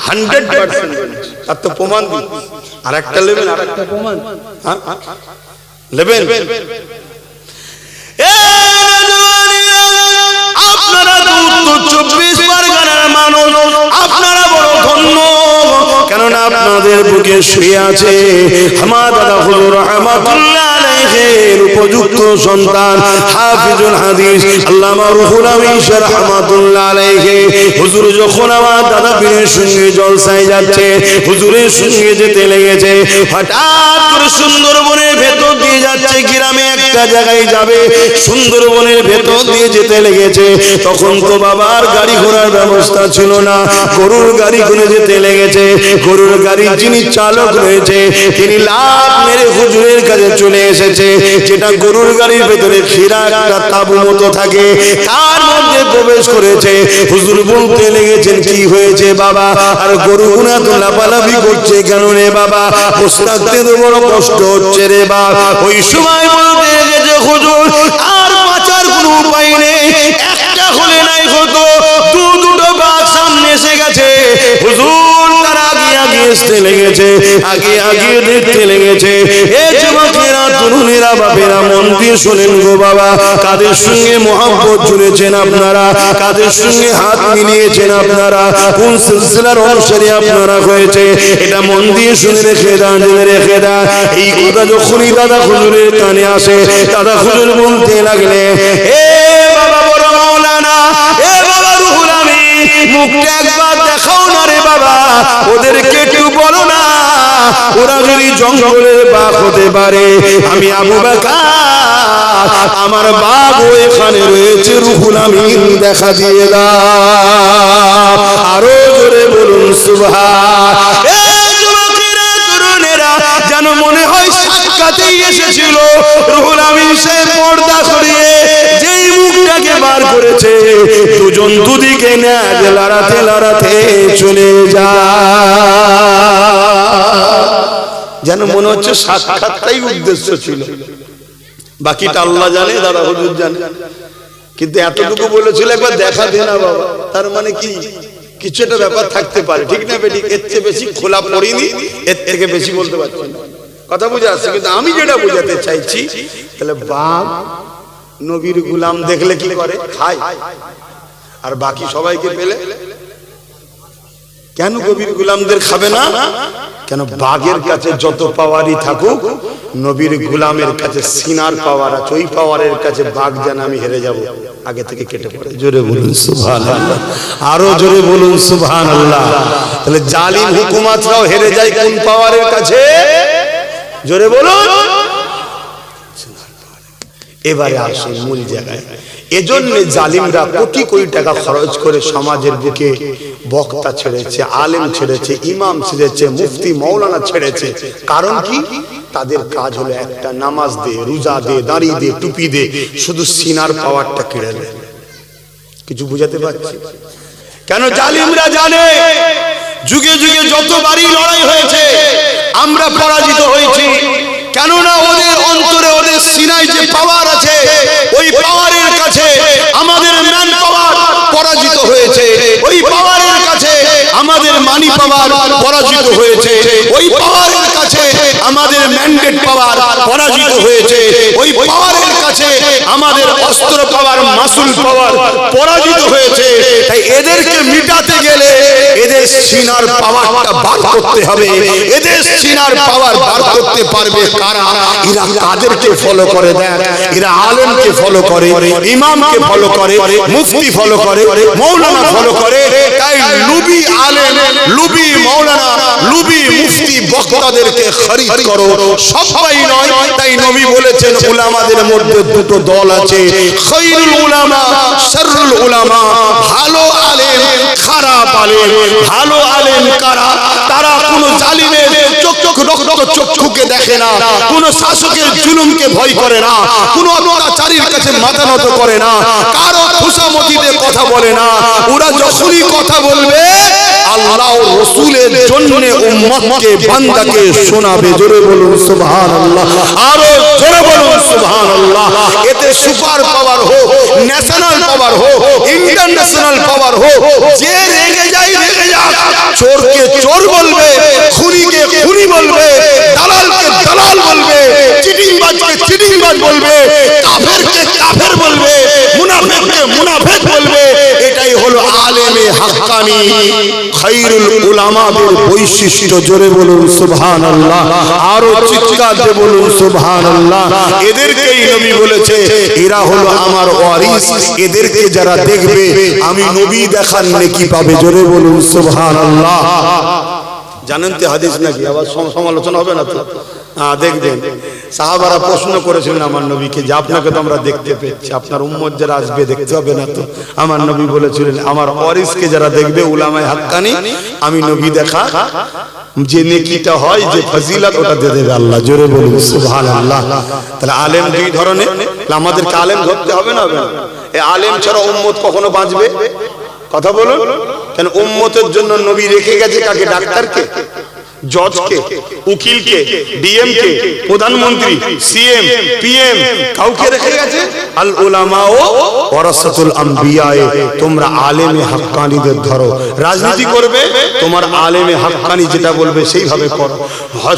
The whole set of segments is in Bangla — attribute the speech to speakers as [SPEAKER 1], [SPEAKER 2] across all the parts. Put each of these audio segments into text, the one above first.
[SPEAKER 1] 100% আর তো প্রমাণ দিন। আর একটা নেবেন, আর একটা প্রমাণ নেবেন। আপনারা উত্তর 24 পরগনার মানুষ, আপনারা বড় ধন্য, কেননা আপনাদের বুকে শুয়ে আছে আমার দাদা হুজুর রহমাতুল্লাহ আলাইহির উপযুক্ত সন্তান হাফিজুল হাদিস আল্লামা রুহুল আমিন রহমাতুল্লাহ আলাইহি। হুজুর যখন আমার দাদা পীরের সঙ্গে জলসায় যাচ্ছে, হুজুরের সঙ্গে যেতে লেগেছে, হঠাৎ করে সুন্দরবনের ভেতর দিয়ে যাচ্ছে, গ্রামে একটা জায়গায় যাবে, সুন্দরবনের ভেতর দিয়ে যেতে লেগেছে। তখন তো বাবার গাড়ি ঘোড়ার ব্যবস্থা ছিল না, গরুর গাড়ি করে যেতে লেগেছে। গরুর গাড়ির যিনি চালক রয়েছে তিনি লাফ মেরে হুজুরের কাছে চলে এসেছে, যেটা গরুর গাড়ির ভেতরে খিরা একটা তাবু মতো থাকে, তার মধ্যে প্রবেশ করেছে। হুজুর বলতে লেগেছেন, কি হয়েছে বাবা? আর গরুগুনা তো লাফালাফি করছে কেন রে বাবা? বসে থাকতে তো বড় কষ্ট হচ্ছে রে বাবা। ওই সময় বলতে লেগেছে, হুজুর আর বাঁচার কোনো উপায় নেই, একটা হলে নাই হতো, দুটো বাঘ সামনে এসে গেছে। হুজুর তারা আগে আসতে লেগেছে, আগে দেখতে লেগেছে। এ যুবকেরা, তরুণেরা, বাপেরা, মন দিয়ে শোনেন গো বাবা, কাদের সঙ্গে মহব্বত জুড়েছেন আপনারা, কাদের সঙ্গে হাত মিলিয়েছেন আপনারা, কোন সিলসিলার অনুসারী আপনারা হয়েছে, এটা মন দিয়ে শুনে রেখে দেন, জেনে রেখে দেন। এই কথা যখনই দাদা হুজুরের কানে আসে, দাদা হুজুর বলতে লাগলে, এ বাবা বড় মাওলানা, এ বাবা রুহুল আমিন, মুখটা একবার দেখাও না রে বাবা, ওদেরকে একটু বলো না, ওরা যদি জঙ্গলের বাঘ হতে পারে, আমি আবু বকর, আমার বাঘ এখানে রয়েছে, রুহুল আমিন দেখা দিয়ে দাও। আরো জোরে বলুন সুবহান। যেন মনে হয় সাক্ষাতেই এসেছিল রুহুল আমিন সাহেব পর্দা সরিয়ে যেই মুখটাকে বার করেছে, দুজন দুদিকে নেজ লড়াতে লড়াতে চলে যায়, যেন মনে হচ্ছে সাক্ষাৎটাই উদ্দেশ্য ছিল। বাকিটা আল্লাহ জানে, দাদা হুজুর জানে, কিন্তু এতটুকু বলেছিল একবার দেখা দে না বাবা, তার মানে কি কিছু একটা ব্যাপার থাকতে পারে, ঠিক না বেটি? এর চেয়ে বেশি খোলা পড়িনি, এর থেকে বেশি বলতে পারছি না, কথা বুঝে আসছে। কিন্তু আমি যেটা বোঝাতে চাইছি, তাহলে বাঘ নবীর গোলাম দেখলে কি করে? খায়। আর বাকি সবাইকে পেলে কেন নবীর গোলামদের খাবে না? কেন? বাঘের কাছে যত পাওয়ারই থাকুক, নবীর গোলামের কাছে সিনার পাওয়ার আছে, ওই পাওয়ারের কাছে বাঘ যেন আমি হেরে যাব, আগে থেকে কেটে পড়ে। জোরে বলুন সুবহানাল্লাহ, আরো জোরে বলুন সুবহানাল্লাহ। তাহলে জালিম হুকুমতরাও হেরে যায় কোন পাওয়ারের কাছে? জোরে বলুন। এবারে আসুন মূল জায়গায়। এজন্য জালিমরা কোটি কোটি টাকা খরচ করে সমাজের বুকে বক্তা ছেড়েছে, আলেম ছেড়েছে, ইমাম ছেড়েছে, মুফতি মৌলানা ছেড়েছে। কারণ কি? তাদের কাজ হলো একটা, নামাজ দে, রোজা দে, দাড়ি দে, টুপি দে, শুধু সিনার পাওয়ারটা কেড়ে নেয়। কিছু বুঝাতে পারছি? কেন? জালিমরা জানে যুগে যুগে যতবারই লড়াই হয়েছে আমরা পরাজিত হয়েছি। কেননা ওদের অন্তরে, ওদের সিনায় যে পাওয়ার আছে, ওই পাওয়ারের কাছে আমাদের ম্যান পাওয়ার পরাজিত হয়েছে, ওই পাওয়ারের কাছে আমাদের মানি পাওয়ার পরাজিত হয়েছে, ওই পাওয়ারের কাছে আমাদের ম্যান্ডেট পাওয়ার পরাজিত হয়েছে, ওই পাওয়ারের কাছে আমাদের অস্ত্র পাওয়ার, মাসুল পাওয়ার পরাজিত হয়েছে। তাই এদেরকে মিটাতে গেলে এদের সিনার পাওয়ারটা বার করতে হবে। এদের সিনার পাওয়ার বার করতে পারবে কারা? এরা কাদেরকে ফলো করে? দেখ, এরা আলেমকে ফলো করে, ইমামকে ফলো করে, মুফতি ফলো করে, মৌলানা ফলো করে। তাই লুবি আলেম, লুবি মৌলানা, লুবি মুফতি বক্তাদেরকে খরিদ করো, সবাই নয়। তাই নবী বলেছেন উলামাদের মধ্যে দুটো দল আছে, খায়রুল উলামা, শাররুল উলামা। ভালো আলেম, খারাপ আলেম। ভালো আলেম কারা? তারা কোন জালিমের চক্ষুকে দেখে না, কোন শাসকের জুলুমকে ভয় করে না, কোন অত্যাচারীর কাছে মাথা নত করে না, কারো খুশামতিতে কথা বলে না। ওরা যখনই কথা বলবে আল্লাহ ও রাসূলের জন্য উম্মতকে, বান্দাকে শোনাবে। জোরে বলুন সুবহানাল্লাহ, আরো জোরে বলুন সুবহানাল্লাহ। এতে সুপার পাওয়ার হোক, ন্যাশনাল পাওয়ার হোক, ইন্টারন্যাশনাল পাওয়ার হোক, যে রেগে যায় রেগে যাক, চোরকে চোর বলবে, খুনিকে খুনি বলবে, দালালকে দালাল বলবে, চিটিংবাজকে চিটিংবাজ বলবে, কাফেরকে কাফের বলবে, মুনাফিককে মুনাফিক বলবে। এটাই হলো আলেমে হাক্কানি, খায়রুল উলামাদের বৈশিষ্ট্য। জোরে বলুন সুবহানাল্লাহ, আরো চিৎকার দিয়ে বলুন সুবহানাল্লাহ। এদেরকেই নবী বলেছে এরা হলো আমার ওয়ারিস, এদেরকে যারা দেখবে আমি নবী দেখার নেকি পাবে। জোরে বলুন সুবহানাল্লাহ। জানেন তো হাদিস নাকি? আবার সমালোচনা হবে না তো? দেখবেন সাহাবারা প্রশ্ন করেছিলেন আমার নবীকে যে আপনাকে তো আমরা দেখতে পেয়েছি, আপনার উম্মত যারা আসবে দেখতে হবে না তো? আমার নবী বলেছিলেন আমার ওয়ারিসকে যারা দেখবে উলামায়ে হাক্কানি, আমি নবী দেখা যে নেকিটা হয়, যে ফজিলত, ওটা দিয়ে দেবে আল্লাহ। জোরে বলুন সুবহানাল্লাহ। তাহলে আলেম দুই ধরনের, আমাদেরকে আলেম ধরতে হবে না? হবে না? এই আলেম ছাড়া উম্মত কখনো বাঁচবে? কথা বলুন। কেন উম্মতের জন্য নবী রেখে গেছে কাকে? ডাক্তারকে, জজকে, উকিলকে, ডিএমকে, প্রধানমন্ত্রী, সিএম, পিএম, কাউকে রেখে গেছে? আল উলামাও ওয়ারাসাতুল আম্বিয়া, তোমরা আলেমে হাক্কানিদের ধরো। রাজনীতি করবে, তোমার আলেমে হাক্কানি যেটা বলবে সেইভাবে করো।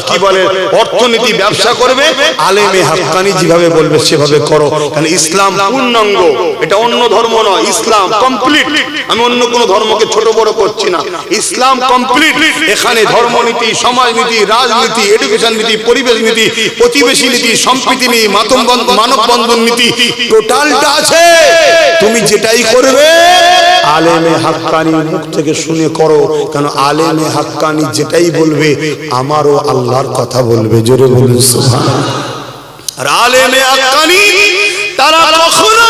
[SPEAKER 1] কি বলে অর্থনীতি, ব্যবসা করবে, আলেমে হাক্কানি যেভাবে বলবে সেভাবে করো। কারণ ইসলাম পূর্ণাঙ্গ, এটা অন্য ধর্ম নয়, ইসলাম কমপ্লিট। আমি অন্য কোন ধর্মকে ছোট বড় করছি না, ইসলাম কমপ্লিট। এখানে ধর্মনীতি, সমাজনীতি, রাজনীতি, এডুকেশন নীতি, পরিবেশ নীতি, প্রতিবেশী নীতি, সম্প্রীতি নীতি, মানববন্ধন নীতি, টোটালটা আছে। তুমি যেটাই করবে আলেমে হাক্কানি মুখ থেকে শুনে করো, কারণ আলেমে হাক্কানি যেটাই বলবে আমারও আল্লাহর কথা বলবে। জোরে বলুন সুবহানাল্লাহ। আর আলেমে হাক্কানি তারা কখনো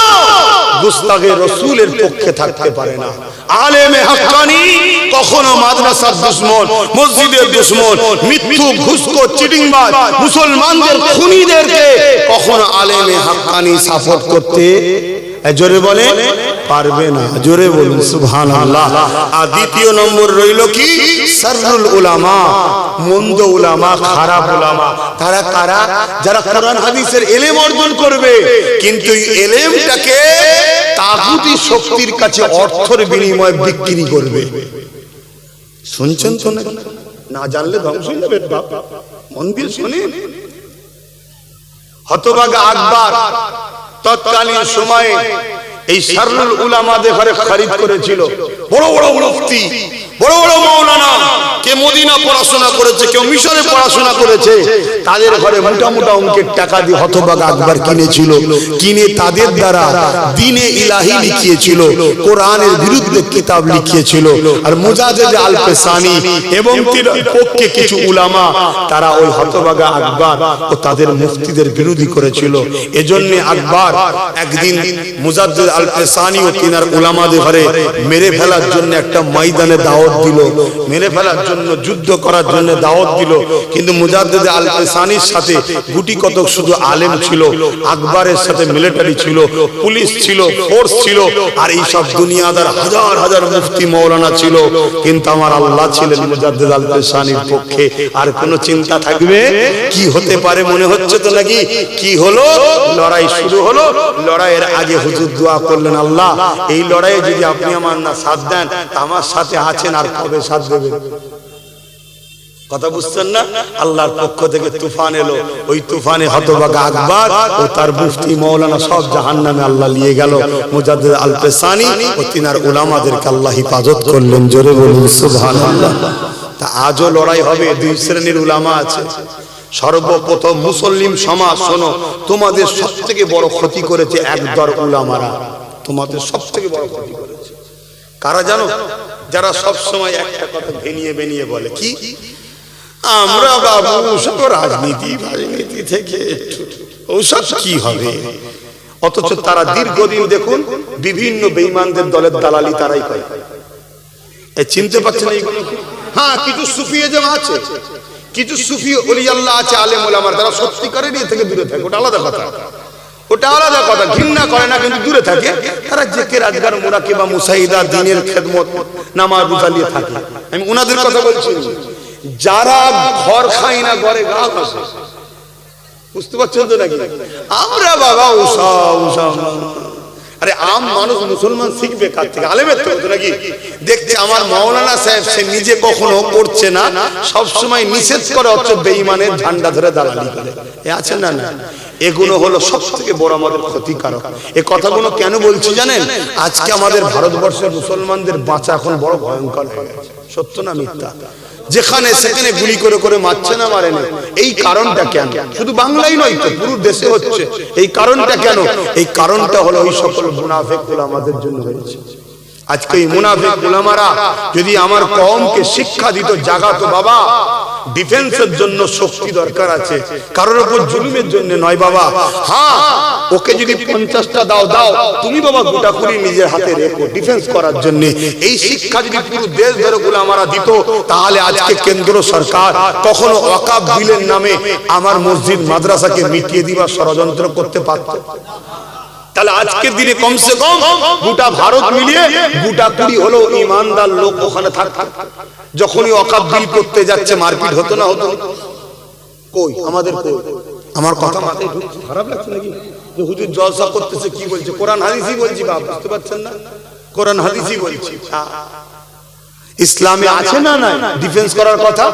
[SPEAKER 1] গুস্তাখে রাসূলের পক্ষে থাকতে পারে না। আলেমে হাক্কানি কখনো মাদ্রাসার দুশমন, মসজিদের দুশমন, মিথ্যু, ঘুষখোর, চিটিংবাজ, মুসলমানদের খুনিদেরকে কখনো আলেমে হাক্কানি সাপোর্ট করতে, জোরে বলে, পারবে না। জোরে বলুন সুবহানাল্লাহ। আর দ্বিতীয় নম্বর রইল কি? শাররুল উলামা, মন্দ উলামা, খারাপ উলামা। তারা কারা? যারা কোরআন হাদিসের ইলম অর্জন করবে কিন্তু ইলমটাকে তাগুতি শক্তির কাছে অর্থের বিনিময়ে বিক্রি করবে। শুনছেন তো? না জানলে ধ্বংস হয়ে যাবে। মন দিয়ে শুনেন। হতভাগা আকবর তৎকালীন সময়ে এই শাররুল উলামাদের ঘরে খরিদ করেছিল। বড় বড় মুফতি, বড় বড় মাওলানা, কে মদিনা পড়াশোনা করেছে, কেউ মিশরে পড়াশোনা করেছে, তাদের ঘরে মোটা মোটা অঙ্কের টাকা দিয়ে হতভাগা আকবর কিনেছিল। কিনে তাদের দ্বারা দ্বীনে ইলাহি লিখিয়েছিল, কোরআনের বিরুদ্ধে কিতাব লিখিয়েছিল। আর মুজাদ্দিদ আল পেসানি এবং তির পক্ষে কিছু উলামা, তারা ওই হতভাগা আকবর ও তাদের মুফতিদের বিরোধী করেছিল। এজন্য আকবর একদিন মুজাদ্দিদ আল পেসানি ও তিনার উলামাদের ঘরে মেরে ফেলার জন্য একটা ময়দানে দাওয়াত দিল, মেরে ফেলার জন্য, যুদ্ধ করার জন্য দাওয়াত দিল। কিন্তু মুজাদ্দিদ আল পেসানির সাথে গুটি কতক শুধু আলেম ছিল, আকবরের সাথে মিলিটারি ছিল, পুলিশ ছিল, ফোর্স ছিল, আর এই সব দুনিয়াদার হাজার হাজার মুফতি মাওলানা ছিল। কিন্তু আমার আল্লাহ ছিলেন মুজাদ্দিদ আল পেসানির পক্ষে। আর কোনো চিন্তা থাকবে? কি হতে পারে মনে হচ্ছে তো নাকি? কি হলো? লড়াই শুরু হলো। লড়াইয়ের আগে হুজুর দোয়া করলেন, আল্লাহ এই লড়াইয়ে যদি আপনি আমার না সাথ দেন, আমার সাথে আছেন, আর কবে সাথ দেবেন? কথা বুঝছেন না? আল্লাহর পক্ষ থেকে তুফান এলো। ওই তুফানে হতভাগা আকবর ও তার মুফতি মাওলানা সব জাহান্নামে আল্লাহ নিয়ে গেল। মুজাদ্দিদ আল পেসানি ও তিনার উলামাদেরকে আল্লাহ হিফাজত করলেন। জোরে বলুন সুবহানাল্লাহ। তা আজও লড়াই হবে। দুই শ্রেণীর উলামা আছে। সর্বপ্রথম মুসলিম সমাজ, শোনো, তোমাদের সবথেকে বড় ক্ষতি করেছে একদল উলামারা। তোমাদের সবথেকে বড় ক্ষতি করেছে কারা জানো? যারা সব সময় একটা কথা ভেনিয়ে ভেনিয়ে বলে, কি আমরা বাবু সব রাজনীতি থেকে ওসব কি হবে। অথচ তারা দীর্ঘদিন দেখুন বিভিন্ন বেঈমানদের দলের দালালি তারাই করে। চিনতে পারছেন এইগুলো? হ্যাঁ, কিছু সুফিজম আছে, কিছু সুফি ওলি আল্লাহ আছে, আলেম ওলামার, তারা সত্যিকারের এর থেকে দূরে থাকে। ওটা আলাদা কথা, ওটা আলাদা কথা। ঘৃণা করে না, কিন্তু দূরে থাকে। তারা জিকির, আজকার, মুরাকিবা, মুসাইদা, দ্বীনের খেদমত, নামাজ রোজা নিয়ে থাকে। আমি ওনাদের কথা বলছি। যারা ঘর খাই না, ঘরে গা বসে, বুঝতে পারছেন তো নাকি? আমরা বাবা উষা উষা আরে আম মানুষ মুসলমান শিখবে কার থেকে? আলেমের থেকে তো নাকি? দেখছে আমার মাওলানা সাহেব সে নিজে কখনো করছে না, সব সময় নিষেধ করে, অথচ বেঈমানের ঝান্ডা ধরে দালালি করে। এ আছে না? না, এগুলো হলো সব থেকে বড় আমাদের ক্ষতিকারক। এই কথাগুলো কেন বলছি জানেন? আজকে আমাদের ভারতবর্ষের মুসলমানদের বাঁচা এখন বড় ভয়ঙ্কর হয়ে গেছে। সত্য না মিথ্যা? যেখানে সেখানে গুলি করে করে মারছে না, মারে না। এই কারণটা কেন? শুধু বাংলাই নয় তো, পুরো দেশে হচ্ছে। এই কারণটা কেন? এই কারণটা হলো ওই সকল মুনাফিকগুলো আমাদের জন্য হয়েছে। আজকে এই মুনাফিক উলামারা যদি আমার কওমকে শিক্ষা দিত, জাগাতো, বাবা ডিফেন্সের জন্য শক্তি দরকার আছে, কারোর উপর জুলুমের জন্য নয় বাবা। হ্যাঁ, ওকে যদি 50টা দাও, তুমি বাবা গোটা কুড়ি নিজের হাতে রেখো ডিফেন্স করার জন্য। এই শিক্ষা যদি পুরো দেশ ধরে উলামারা দিত, তাহলে আজকে কেন্দ্র সরকার কখনো ওয়াকফ বিলের নামে আমার মসজিদ মাদ্রাসাকে মিটিয়ে দিবার ষড়যন্ত্র করতে পারত? তাহলে আজকের দিনে কমসে কম গোটা ভারত মিলিয়ে গোটা কুড়ি হলো ইমানদার লোক ওখানে থাকতো। যখনই ওয়াকফ বিল করতে যাচ্ছে মারপিট হতো না? হতো। কই আমাদের? কই? আমার কথা মাথায় ঢুকছে? খারাপ লাগছে নাকি যে হুজুর জলসা করতেছে? কি বলছে? কোরআন হাদিসই বলছি বাবা, বুঝতে পারছেন না? কোরআন হাদিসই বলছি। ইসলামে আছে না নাই ডিফেন্স করার কথা?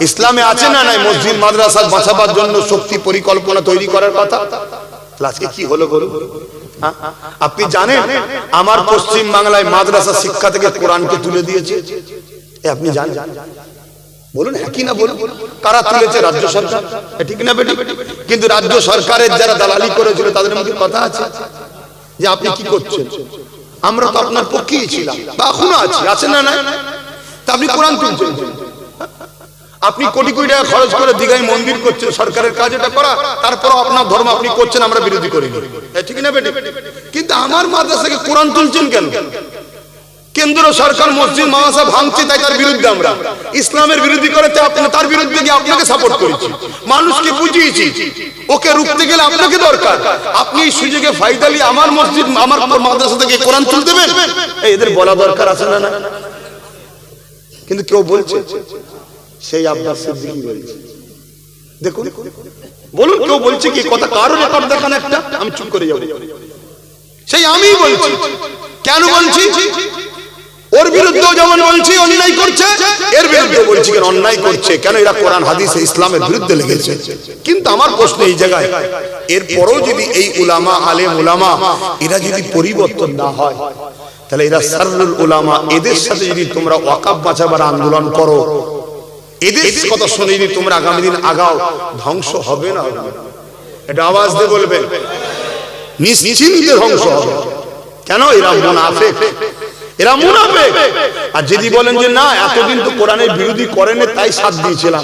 [SPEAKER 1] ইসলামে আছে না নাই মসজিদ মাদ্রাসা বাঁচাবার জন্য শক্তি পরিকল্পনা তৈরি করার কথা? আজকে কি হলো বলুন? আপনি জানেন আমার পশ্চিম বাংলায় মাদ্রাসা শিক্ষা থেকে কোরআনকে তুলে দিয়েছে? আপনি জানেন? বলুন হ্যাঁ কি না বলুন। কারা তুলেছে? রাজ্য সরকার। ঠিক না বেটি? কিন্তু রাজ্য সরকারের যারা দালালি করেছিল তাদের মধ্যে কথা আছে যে আপনি কি করছেন? আমরা তো আপনার পক্ষেই ছিলাম বা এখনো আছি, আছে না? না, তা আপনি কোরআন তুলছেন। আপনি কোটি কোটি টাকা খরচ করে দীঘায় মন্দির করছেন, সরকারের কাজ এটা করা, তারপর আপনার ধর্ম আপনি করছেন, আমরা বিরোধী করিনি। ঠিক না বেটি? কিন্তু আমার মাদ্রাসাকে কোরআন তুলছেন কেন? কেন্দ্র সরকার মসজিদ মাদ্রাসা ভাঙছে, তাই তার বিরুদ্ধে আমরা। ইসলামের বিরোধী করেছে আপনি, তার বিরুদ্ধে গিয়ে আপনাকে সাপোর্ট করেছি, মানুষকে বুঝিয়েছি। ওকে রুখতে গেলে আপনাকে দরকার। আপনি এই সুযোগে ফায়দা নিয়ে আমার মসজিদ আমার মাদ্রাসা থেকে কোরআন তুলতে দেবেন? এদের বলা দরকার আছে না? না, কিন্তু কেউ বলছে? সেই আব্বাস সিদ্দিকী বলছে। দেখুন, বলুন কেউ বলছে কি কথা? কারো রেকর্ড দেখান একটা, আমি চুপ করে যাব। সেই আমিই বলছি। কেন বলছি? ওর বিরুদ্ধেও যেমন বলছি অন্যায় করছে, এর বিরুদ্ধে বলছি কেন অন্যায় করছে। কেন? এরা কোরআন হাদিস ইসলামের বিরুদ্ধে লেগেছে। কিন্তু আমার প্রশ্ন এই জায়গায়, এরপরও যদি এই উলামা, আলেম উলামা এরা যদি পরিবর্তন না হয়, তাহলে এরা সাররুল উলামা, এদের সাথে যদি তোমরা ওয়াকফ বাঁচাবার আন্দোলন করো, এদের কথা শুনে যদি তোমরা আগামী দিন আগাও, ধ্বংস হবে না? এটা আওয়াজ দিয়ে বলবেন, নিশ্চিন্তে ধ্বংস হবে। কেন? এরা মুনাফিক, এরা মুনাফিক। আর যদি বলেন যে না এতদিন তো কোরআনের বিরোধী করেন তাই সাথ দিয়েছিলাম,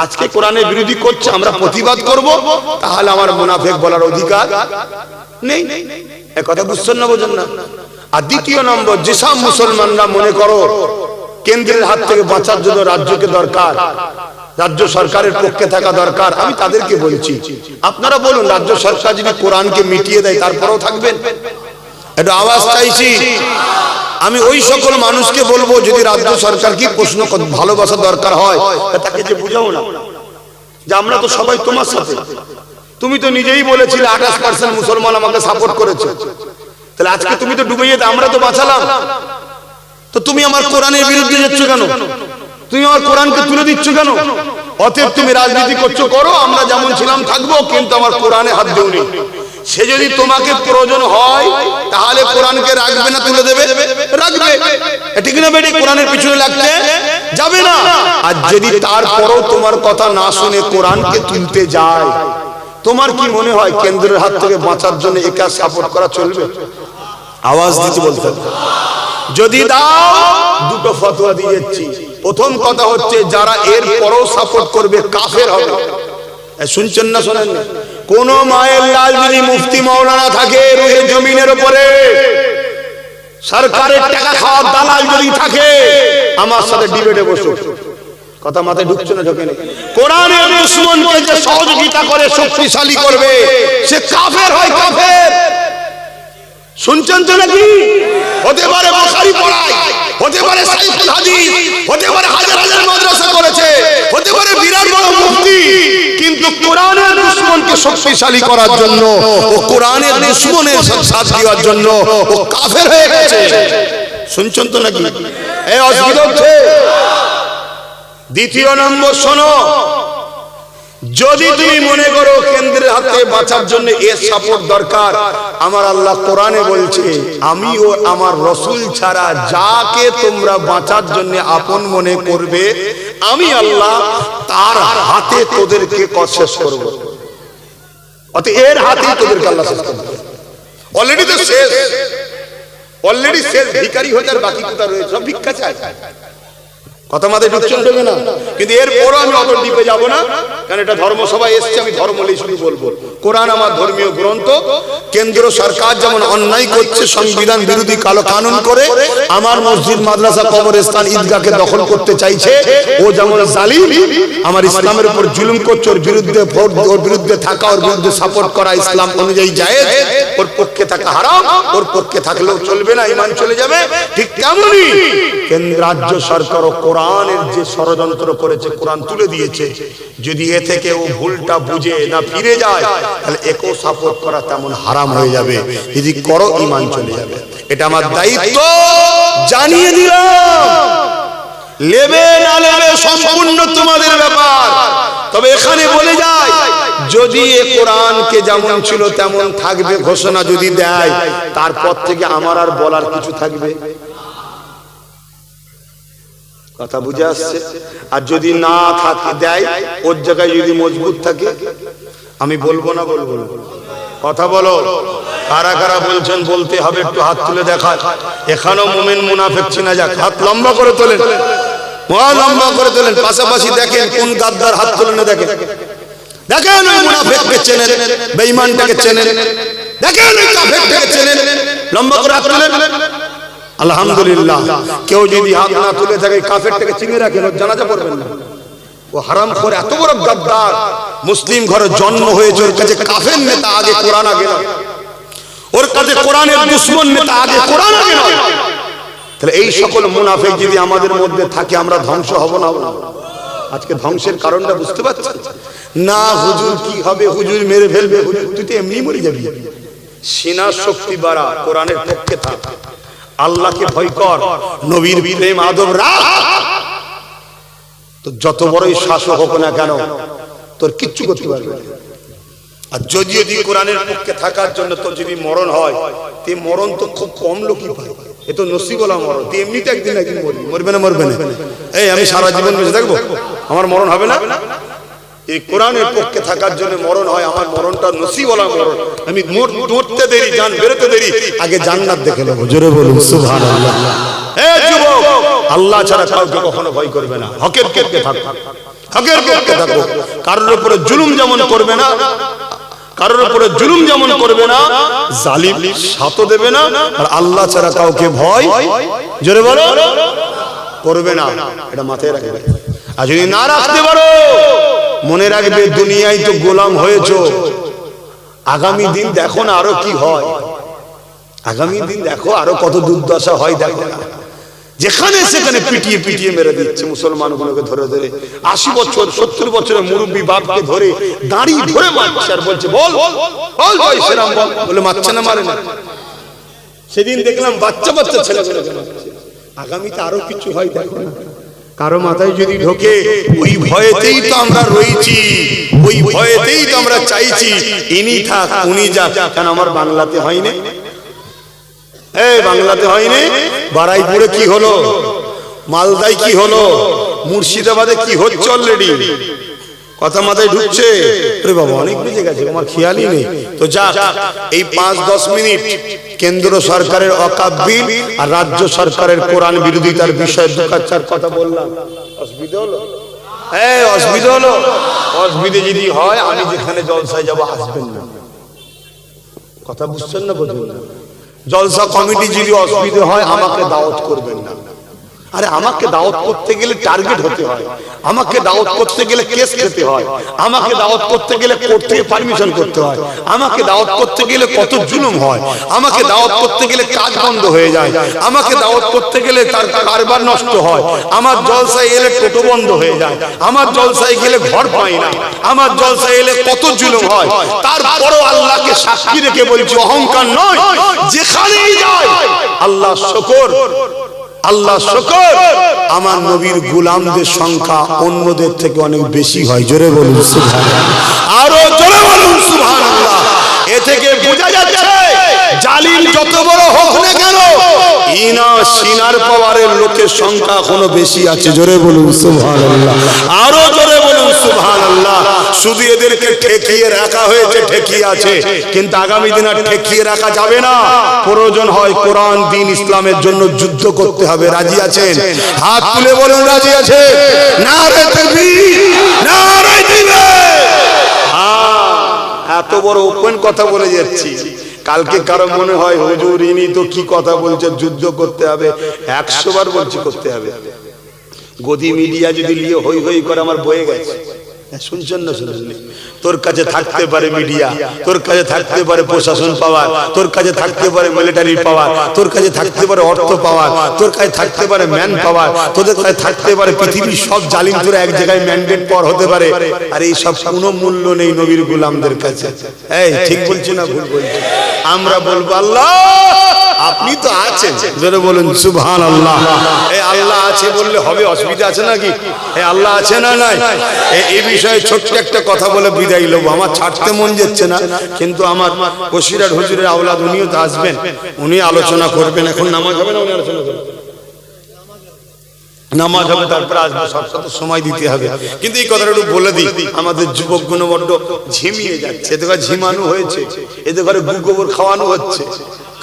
[SPEAKER 1] আজকে কোরআনের বিরোধী করছে আমরা প্রতিবাদ করব, তাহলে আমার মুনাফিক বলার অধিকার নেই। এ কথা বুঝছেন না? বোঝেন না? আর দ্বিতীয় নম্বর, যেসব মুসলমানরা মনে করো কেন্দ্রের হাত থেকে বাঁচার জন্য রাজ্যকে দরকার, রাজ্য সরকারের পক্ষে থাকা দরকার, আমি তাদেরকে বলছি আপনারা বলুন রাজ্য সরকার যদি কোরআনকে মিটিয়ে দেয় তারপরেও থাকবেন? এটা আওয়াজ চাইছি। আমি ওই সকল মানুষকে বলবো যদি রাজ্য সরকার কি প্রশ্ন ভালোবাসা দরকার হয়, তাকে যে বুঝাও না যে আমরা তো সবাই তোমার সাথে। তুমি তো নিজেই বলেছিলে 28% মুসলমান আমাকে সাপোর্ট করেছে, তাহলে আজকে তুমি তো ডুবে যেতে, আমরা তো বাঁচালাম। তো তুমি আমার কোরআনের বিরুদ্ধে যাচ্ছ কেন? তুমি আমার কোরআনকে তুলে দিচ্ছ কেন? অতএব তুমি রাজনীতি করছো, করো, আমরা যেমন ছিলাম থাকবো, কিন্তু আমার কোরআনে হাত দেওনি। সে যদি তোমাকে প্রয়োজন হয় তাহলে কোরআনকে রাখবে না তুলে দেবে? রাখবে। ঠিক না বেটি? কোরআনের পিছনে লাগতে যাবে না। আর যদি তারপরও তোমার কথা না শুনে কোরআনকে তুলতে যায়, তোমার কি মনে হয় কেন্দ্রের হাত থেকে বাঁচার জন্য একা সাপোর্ট করা চলবে? আওয়াজ দিতে বলতে। যদি দাও, দুটো ফতোয়া দিয়েছি। প্রথম কথা হচ্ছে যারা এর পরও সাপোর্ট করবে কাফের হবে। শুনছেন না? শোনেন না? কোন মায়ের লাল যদি মুফতি মাওলানা থাকে রুহে জমিনের উপরে, সরকারের টাকা খাওয়ার দালাল যদি থাকে, আমার সাথে ডিবেটে বসো। কথা মাথায় ঢুকছে না? ঢোকে না? কোরআনের দুশমনকে যে সহযোগিতা করে শক্তিশালী করবে সে কাফের হয়, কাফের। শুনছেন তো নাকি? হতে পারে বুখারী পড়ায়, হতে পারে সাইফুল হাদিস, হতে পারে হাজার হাজার মাদ্রাসা করেছে, হতে পারে বিরাট বড় মুফতি, কিন্তু কোরআনের দুশমনকে শক্তিশালী করার জন্য, ও কোরআনের দুশমনের সাথ দেওয়ার জন্য ও কাফের হয়ে গেছে। শুনছেন তো নাকি? এই অসুবিধা হচ্ছে। দ্বিতীয় নম্বর, শোনো, যদি তুমি মনে করো কেন্দ্রের হাতে বাঁচার জন্য এর সাপোর্ট দরকার, আমার আল্লাহ কোরআনে বলছে, আমি ও আমার রসুল ছাড়া যাকে তোমরা বাঁচার জন্য আপন মনে করবে, আমি আল্লাহ তার হাতে তোদেরকে শেষ করব। অতএব এর হাতেই তোদেরকে আল্লাহ শেষ করবে। অলরেডি তো শেষ, অলরেডি শেষ। ভিখারি হয়ে যার বাকি কথা রয়েছে, সব ভিক্ষা চায়। কথা মাথায় ঢুকছেন ঢুকে না? কিন্তু এরপরও আমি অত ডিপে যাব না, কারণ এটা ধর্মসভায় এসছে, আমি ধর্ম নিয়ে শুধু বলবো। কোরআন আমার ধর্মীয় গ্রন্থ। কেন্দ্র সরকার যেমন অন্যায় করছে, সংবিধান বিরোধী কালো কানুন করে আমার মসজিদ, মাদ্রাসা, কবরস্থান, ঈদগাহকে দখল করতে চাইছে, ও যেমন জালিম আমার ইসলামের উপর জুলুম করছে, ওর বিরুদ্ধে ভোট, ওর বিরুদ্ধে থাকা, ওর বিরুদ্ধে সাপোর্ট করা ইসলাম অনুযায়ী জায়েজ, ওর পক্ষে থাকা হারাম, ওর পক্ষে থাকলেও চলবে না, ঈমান চলে যাবে। ঠিক তেমনই কেন্দ্র রাজ্য সরকার ও কোরআনের যে ষড়যন্ত্র করেছে, কোরআন তুলে দিয়েছে, যদি এ থেকে ও ভুলটা বুঝে না ফিরে যায়, তাহলে একেও সাপোর্ট করা তেমন হারাম হয়ে যাবে। যদি করো, ঈমান চলে যাবে। এটা আমার দায়িত্ব, জানিয়ে দিলাম। লেবে না লেবে সম্পূর্ণ তোমাদের ব্যাপার। তবে এখানে বলে যায়, যদি এ কোরআনকে যেমন ছিল তেমন থাকবে ঘোষণা যদি দেয়, তারপর থেকে আমার আর বলার কিছু থাকবে? কথা বুঝে আসছে? আর যদি না থাকে দেয়, ওর জায়গায় যদি মজবুত থাকে, আমি বলবো না বলবো না? কথা বলো। কারা কারা বলছেন বলতে হবে? একটু হাত তুলে দেখা। এখানেও মুমিন মুনাফিক চিনা যাক। হাত লম্বা করে তোলেন, লম্বা করে তোলেন। পাশাপাশি দেখেন কোন গাদ্দার হাত তোলেন, দেখেন দেখেন ওই মুনাফিককে চেনেন, বেঈমানটাকে চেনেন, দেখেন ওই কাফেরটাকে চেনেন। লম্বা করে হাত তোলেন। আলহামদুলিল্লাহ। কেউ যদি হাত না তুলে থাকে, কাফেরটাকে চিনে রাখেন, ওর জানাজা পড়বেন না। ও হারামখোর, এত বড় গাদ্দার। মুসলিম ঘরে জন্ম হয়েছে, ওর কাছে কাফের নেতা আগে, কোরআন আগে নয়। ওর কাছে কোরআনের দুশমন নেতা আগে, কোরআন আগে নয়। তাহলে এই সকল মুনাফিক যদি আমাদের মধ্যে থাকে, আমরা ধ্বংস হব না? আজকে ধ্বংসের কারণটা বুঝতে পারছেন না? হুজুর কি হবে, হুজুর মেরে ফেলবে, হুজুর তুই তো এমনি মরে যাবি। সিনার শক্তি বাড়া, কোরআনের পক্ষে থাক, আল্লাহকে ভয় কর, নবীর প্রেম আদব রাখ। তো যত বড়ই শাসক হোক না কেন, তোর কিচ্ছু করতে পারবে না। আর যদিও কোরআনের পক্ষে থাকার জন্য তোর যদি মরণ হয়, তে মরণ তো খুব কম লোকই পায়। এ তো নসিবওয়ালা মরণ। তুই এমনিতে একদিন একদিন মরবি, মরবে না? মরবে না? এই আমি সারা জীবন বেঁচে থাকবো, আমার মরণ হবে না? এই কোরআনের পক্ষে থাকার জন্য মরণ হয়, আমার মরণটা নসিবওয়ালা মরণ। আমি মরতে দেরি, জান বেরোতে দেরি, আগে জান্নাত দেখে নেবো। জোরে বলুন সুবহানাল্লাহ। এই যুবক, আল্লাহ ছাড়া কাউকে কখনো ভয় করবে না। হকের পক্ষে থাকো, হকের পক্ষে থাকো। কারোর উপরে জুলুম যেমন করবে না, কারোর উপরে জুলুম যেমন করবে না, জালিম সাথও দেবে না। আর আল্লাহ ছাড়া কাউকে ভয়, জোরে বলো, করবে না। এটা মাথায় রাখবে। আর যদি না রাখতে পারো, মনে রাখবে দুনিয়ায় তো গোলাম হয়েছো, আগামী দিন দেখো না আরো কি হয়। আগামী দিন দেখো আরো কত দুর্দশা হয়, দেখো না। যেখানে সেখানে পিটিয়ে পিটিয়ে মেরে দিচ্ছে মুসলমানগুলোকে ধরে ধরে। 80 বছর 70 বছরের মুরব্বী বাপকে ধরে দাঁড়ি ধরে মারছে, আর বলছে বল বল জয় শ্রীরাম বল, বলে মারছে না, মারে না। সেদিন দেখলাম বাচ্চা বাচ্চা ছেলেগুলোকে মারছে। আগামীতে আরো কিছু হয়, দেখো না। কারো মাথায় যদি ঢোকে, ওই ভয়েতেই তো আমরা রয়েছি, ওই ভয়েতেই তো আমরা চাইছি ইনি থাক উনি যাক। কেন আমার বাংলাতে হয়নি? এই বাংলাতে হয়নি? বারাইপুরে কি হলো, মালদায় কি হলো, মুর্শিদাবাদে কি হচ্ছে অলরেডি? কথা মাথায় ঢুকছে? আরে বাবা, অনেক বেজে গেছে, আমার খেয়ালই নেই। তো যাক, এই 5-10 মিনিট কেন্দ্র সরকারের ওয়াকফ বিল আর রাজ্য সরকারের কোরআন বিরোধিতার বিষয়ে দুকাচ্চার কথা বললাম। অসুবিধা হলো? এই অসুবিধা হলো? অসুবিধা যদি হয়, আমি যেখানে জলসায় যাব আসবেন না। কথা বুঝছেন না? বুঝুন না। জলসা কমিটি যদি অসুবিধা হয়, আমাকে দাওয়াত করবেন না।
[SPEAKER 2] আরে আমাকে দাওয়াত করতে গেলে টার্গেট হতে হয়, আমাকে দাওয়াত করতে গেলে কেস খেতে হয়, আমাকে দাওয়াত করতে গেলে কোর্ট থেকে পারমিশন করতে হয়, আমাকে দাওয়াত করতে গেলে কত জুলুম হয়, আমাকে দাওয়াত করতে গেলে কাজ বন্ধ হয়ে যায়, আমাকে দাওয়াত করতে গেলে তার কারবার নষ্ট হয়, আমার জলসায় এলে টোটো বন্ধ হয়ে যায়, আমার জলসায় গেলে ঘর পাই না, আমার জলসায় এলে কত জুলুম হয়। তারপরও আল্লাহকে সাক্ষী রেখে বলছি অহংকার নয়, যেখানেই যায় আল্লাহ শুকর, আল্লাহ শুকর, আমার নবীর গোলামদের সংখ্যা অন্যদের থেকে অনেক বেশি হয়। জোরে বলুন সুবহানাল্লাহ, আরো জোরে বলুন সুবহানাল্লাহ। এ থেকে বোঝা যাচ্ছে জালিম যত বড় হোক না কেন, ইনা সিনার পাওয়ারের লোকের সংখ্যা এখনো বেশি আছে। জোরে বলুন সুবহানাল্লাহ, আরো জোরে বলুন সুবহানাল্লাহ। শুধু এদেরকে ঠেকিয়ে রাখা হয়েছে, ঠেকিয়ে আছে, কিন্তু আগামী দিন আর ঠেকিয়ে রাখা যাবে না। প্রয়োজন হয় কোরআন দ্বীন ইসলামের জন্য যুদ্ধ করতে হবে। রাজি আছেন? হাত তুলে বলুন রাজি আছে। নারে তাকবীর, নারে তাকবীর। এত বড় ওপেন কথা বলে যাচ্ছি, কালকে কারো মনে হয় হুজুর ইনি তো কি কথা বলছে, যুদ্ধ করতে হবে। 100 বার বলছি করতে হবে। গদি মিডিয়া যদি নিয়ে হই হই করে আমার বয়ে গেছে, শুনছেন না শুনলেন? তোর কাছে থাকতে পারে মিডিয়া, তোর কাছে থাকতে পারে প্রশাসন পাওয়ার, তোর কাছে থাকতে পারে মিলিটারি পাওয়ার, তোর কাছে থাকতে পারে অর্থ পাওয়ার, তোর কাছে থাকতে পারে ম্যান পাওয়ার, তোদের কাছে থাকতে পারে পৃথিবীর সব জালিম তোরা এক জায়গায় ম্যান্ডেট পাওয়ার হতে পারে। আর এই সব কোনো মূল্য নেই নবীর গোলামদের কাছে। এই ঠিক বলছি না ভুল বলছি? আমরা বলবো আল্লাহ আপনি তো আছেন। জোরে বলুন সুবহানাল্লাহ। এই আল্লাহ আছে বললে হবে, অসুবিধা আছে নাকি? এই আল্লাহ আছে না নাই? এই বিষয়ে ছোট্ট একটা কথা বলে বিদায় লব। আমার ছাড়তে মন যাচ্ছে না, কিন্তু আমার বসিরহাট হুজুরের আওলাদ উনিও তো আসবেন, উনি আলোচনা করবেন। এখন নামাজ হবে না, উনি আলোচনা করবেন, নামাজ হবে তারপরে আসবে, সব সাথে সময় দিতে হবে। কিন্তু এই কথাটা একটু বলে দিই, আমাদের যুবকগুলো বড্ড ঝিমিয়ে যাচ্ছে। এতে করে ঝিমানো হয়েছে, এতে করে গু গোবর খাওয়ানো হচ্ছে।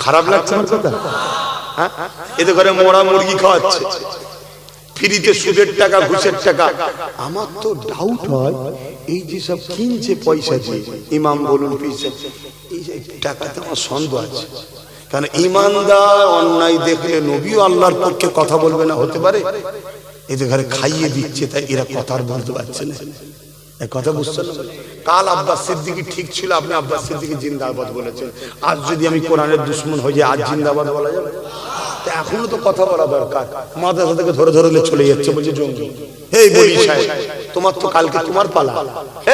[SPEAKER 2] খারাপ লাগছে আমার কথা? হ্যাঁ, এতে করে মোড়া মুরগি খাওয়াচ্ছে, ফ্রিতে সুদের টাকা ঘুষের টাকা। আমার তো ডাউট হয় এই যে সব কিনছে পয়সা দিয়ে, ইমাম বলুন পিছে, এই যে টাকাতে আমার সন্দেহ আছে। কারণ ইমানদার অন্যায় দেখলে নবীও আল্লাহর পক্ষে কথা বলবে না, হতে পারে? এদের ঘরে খাইয়ে দিচ্ছে, তাই এরা কথা আর বলতে পারছে না। এই কথা বুঝছেন না? কাল আব্বাস সিদ্দিকী ঠিক ছিল, আপনি আব্বাস সিদ্দিকী জিন্দাবাদ বলেছেন। আজ যদি আমি কোরআনের দুশমন হয়ে যাই, আজ জিন্দাবাদ বলা যাবে? এখনো তো কথা বলা দরকার। মাদ্রাসা থেকে ধরে ধরে চলে যাচ্ছে, বলছে জঙ্গি। এই বলি সাহেব, তোমার তো কালকে তোমার পালা।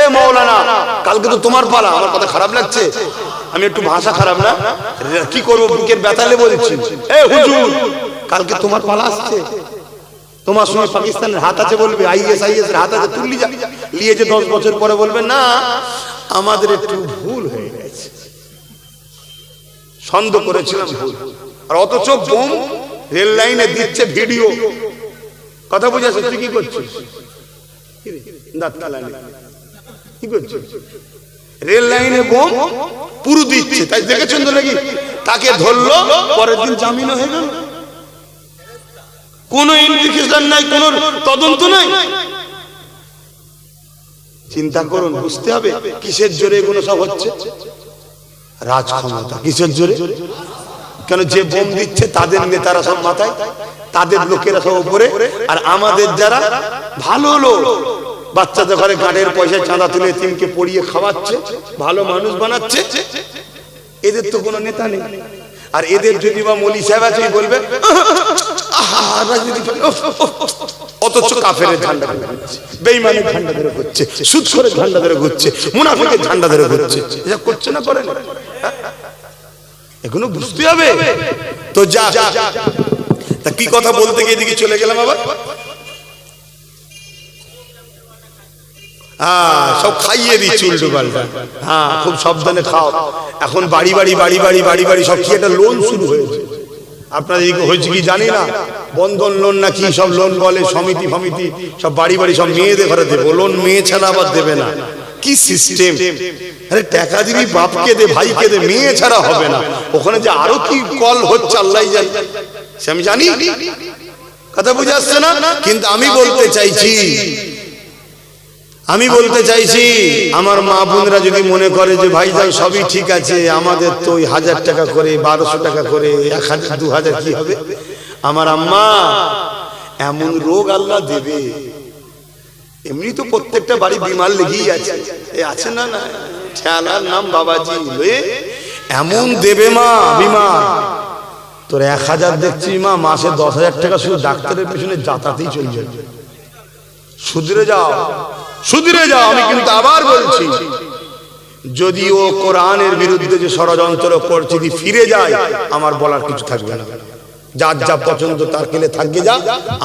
[SPEAKER 2] এ মাওলানা, কালকে তো তোমার পালা। আমার কথা খারাপ লাগছে? আমি একটু ভাষা খারাপ না, কি করবো, বুকের ব্যথালে বলছি। এ হুজুর, কালকে তোমার পালা আসছে, তোমার সঙ্গে পাকিস্তানের হাত আছে বলবে, IS এর হাত আছে, তুললি যা নিয়ে যে 10 বছর পরে বলবে না আমাদের একটু ভুল হয়ে গেছে, সন্দেহ করেছিলাম ভুল। আর অথচ বোম রেল লাইনে দিচ্ছে ভিডিও। কথা বুঝাচ্ছে? তুই কি করছিস? কি করছিস? রেল লাইনে বোম পুরো দিচ্ছে, তাই দেখেছেন তো নাকি? তাকে ধরলো, পরের দিন জামিন হয়ে গেল। কোন ইনভেস্টিগেশন নাই, কোন তদন্ত নাই। চিন্তা করুন, বুঝতে হবে কিসের জোরে এগুলো সব হচ্ছে। রাজ ক্ষমতা কিসের জোরে? কেন যে বোম দিচ্ছে তাদের নেতারা সব মাথায়, তাদের লোকেরা সব উপরে, আর আমাদের যারা ভালো লোক বাচ্চাদের ঘরে গাড়ির পয়সায় চাঁদা তুলে এতিমকে পড়িয়ে খাওয়াচ্ছে, ভালো মানুষ বানাচ্ছে, এদের তো কোনো নেতা নেই। আর এদের যদি বা মৌলী সাহেব আছে বলবে রাজনীতি, অথচ কাফেরের ঝান্ডা ধরে ঘুরছে, বেঈমানের ঝান্ডা ধরে ঘুরছে, সুদখোরের ঝান্ডা ধরে ঘুরছে, মুনাফিকের ঝান্ডা ধরে ঘুরছে। এসব করছে না, করে না? এগুলো বুঝতে হবে তো। যা তা কি কথা বলতে গিয়ে এদিকে চলে গেলাম আবার। সব খাইয়ে দিচ্ছি উল্টো পাল্টা। হ্যাঁ, খুব সাবধানে খাও। এখন বাড়ি বাড়ি বাড়ি বাড়ি বাড়ি বাড়ি সব কি একটা লোন শুরু হয়েছে। আপনাদের হয়েছে কি জানি না, বন্ধন লোন না কি সব লোন বলে, সমিতি ফমিতি সব বাড়ি বাড়ি সব মেয়েদের ঘরে দেবো লোন, মেয়ে ছাড়া আবার দেবে না। কি সিস্টেম! আরে টাকা দিবি বাপকে দে, ভাইকে দে, মেয়ে ছাড়া হবে না। ওখানে যে আরো কি কল হচ্ছে আল্লাহ জানে, সে আমি জানি। কথা বুঝে আসছে না? কিন্তু আমি বলতে চাইছি আমার মা বোনরা যদি মনে করে যে ভাইজান সবই ঠিক আছে, আমাদের তো 1000 টাকা করে, 1200 টাকা করে, 1000 2000 কি হবে? আমার আম্মা এমন রোগ আল্লাহ দেবে, এমনি তো প্রত্যেকটা বাড়ি বিমার লেগেই আছে, এ আছে না না, ঠেলার নাম বাবাজি লয়ে এমন দেবে মা বিমার, তোর 1000 দেখছি মা, মাসে 10,000 টাকা শুধু ডাক্তারের পেছনে যাতাতেই চলে যাবে। সুধরে যাও, সুধরে যাও। আমি কিন্তু আবার বলছি, যদি ও কোরআনের বিরুদ্ধে যে ষড়যন্ত্র করছে যদি ফিরে যায়, আমার বলার কিছু থাকবে না। যার যা পছন্দ তার কেলে থাকবে, যা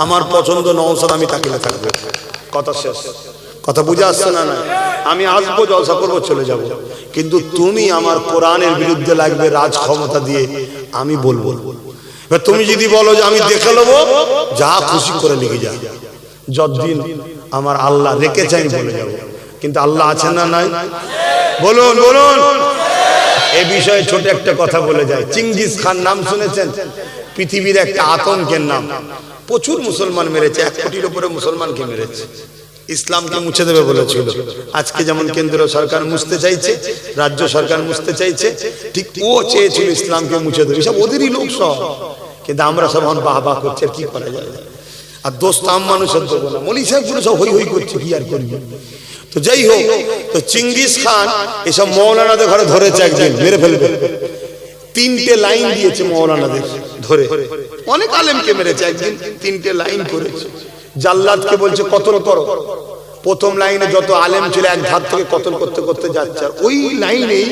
[SPEAKER 2] আমার পছন্দ নওশাদ, আমি তাকেলে থাকবে। কথা শেষ। কথা বুঝে আসছে না? না, আমি আসবো, জলসা করবো, চলে যাব, কিন্তু তুমি আমার কোরআনের বিরুদ্ধে লাগবে রাজ ক্ষমতা দিয়ে, আমি বলবো। তুমি যদি বলো যে আমি দেখে নেবো, যা খুশি করে লিখে যা, যতদিন আমার আল্লাহ রেখেছে আমি বলে যাব। কিন্তু আল্লাহ আছেন না নাই? বলুন বলুন। এ বিষয়ে ছোট একটা কথা বলে যায়। চিঙ্গিস খান নাম শুনেছেন? পৃথিবীর একটা আতঙ্কের নাম। প্রচুর মুসলমান মেরেছে, 1 কোটির উপরে মুসলমানকে মেরেছে। ইসলামকে মুছে দেবে বলেছিল। আজকে যেমন কেন্দ্র সরকার মুছতে চাইছে, রাজ্য সরকার মুছতে চাইছে, ঠিক ও চেয়েছিল ইসলামকে মুছে দেবে। সব ওদেরই লোক সব, কিন্তু আমরা সব বাহ বাহ করছি, আর কি করা যায়। আর দোস্ত আম মানুষের দেবো না, মৌলী সাহেবগুলো সব হই হই করছে, কি আর করবি। তো যাই হোক, তো চিঙ্গিস খান এসব মৌলানাদের ঘরে ধরেছে, একদিন মেরে ফেলবে। 3টে লাইন দিয়েছে মৌলানাদের ধরে, অনেক আলেমকে মেরেছে, একদিন 3টে লাইন করেছে। জাল্লাদকে বলছে কতল করো। প্রথম লাইনে যত আলেম ছিল এক ধার থেকে কতল করতে করতে যাচ্ছে। আর ওই লাইনেই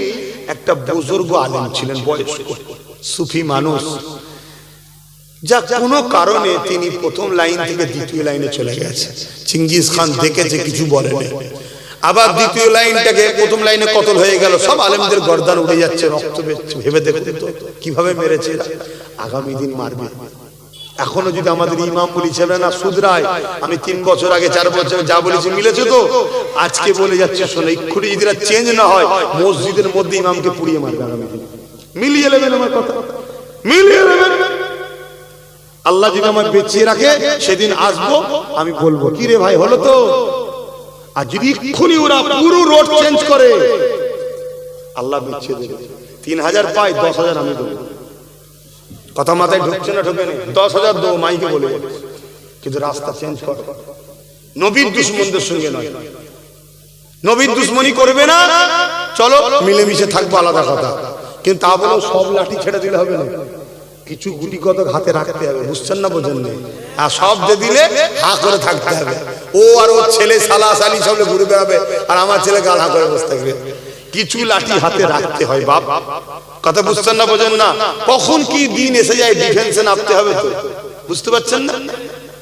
[SPEAKER 2] একটা বুজুর্গ আলেম ছিলেন, বয়স্ক সুফি মানুষ, যা কোনো কারণে তিনি প্রথম লাইন থেকে দ্বিতীয় লাইনে চলে গেছে। চিঙ্গিস খান দেখেছে, কিছু বলেনি। আবার দ্বিতীয় লাইনটাকে, প্রথম লাইনে কতল হয়ে গেল, সব আলেমদের গর্দান উঠে যাচ্ছে, রক্ত বেরোচ্ছে। ভেবে দেখতে তো কিভাবে মেরেছে, আগামী দিন মারবে। এখনো যদি আমাদের ইমাম বলেছে না শুধরায়, আমি 3 বছর আগে 4 বছর যা বলেছি মিলেছে তো, আজকে বলে যাচ্ছে শোনো, এক্ষুনি যদি চেঞ্জ না হয়, মসজিদের মধ্যে ইমামকে পুড়িয়ে মারবে আগামী দিন। মিলিয়ে নেবেন আমার কথা, মিলিয়ে নেবেন। আল্লাহ যদি আমায় বেঁচিয়ে রাখে, সেদিন আসবো, আমি বলবো কি রে ভাই হলো তো। আর যদি এক্ষুনি ওরা পুরো রোড চেঞ্জ করে, আল্লাহ বেঁচিয়ে দেবে। 3000 পাই, 10,000 আমি দেবো। কথা মাথায় ঢুকছে না? ঢুকে নেই। 10,000 দেবো, মাইকে বলে, কিন্তু রাস্তা চেঞ্জ কর। নবীর দুশ্মনদের সঙ্গে নয়, নবীর দুশ্মনী করবে না। চলো মিলেমিশে থাকবো, আলাদা কথা, কিন্তু তা বলেও সব লাঠি ছেড়ে দিলে হবে না। কিছু গুটি কত হাতে রাখতে হবে, বুঝছেন না? বোঝেন না? আর সব দিয়ে দিলে হা করে থাকতে হবে। ও আর ওর ছেলে সালা সালি সব ঘুরে বেড়াবে, আর আমার ছেলে গাল হা করে বসে থাকবে। কিছু লাঠি হাতে রাখতে হয় বাপ। কথা বুঝছেন না? বোঝেন না? কখন কি দিন এসে যায়, ডিফেন্সে নামতে হবে তো, বুঝতে পারছেন না?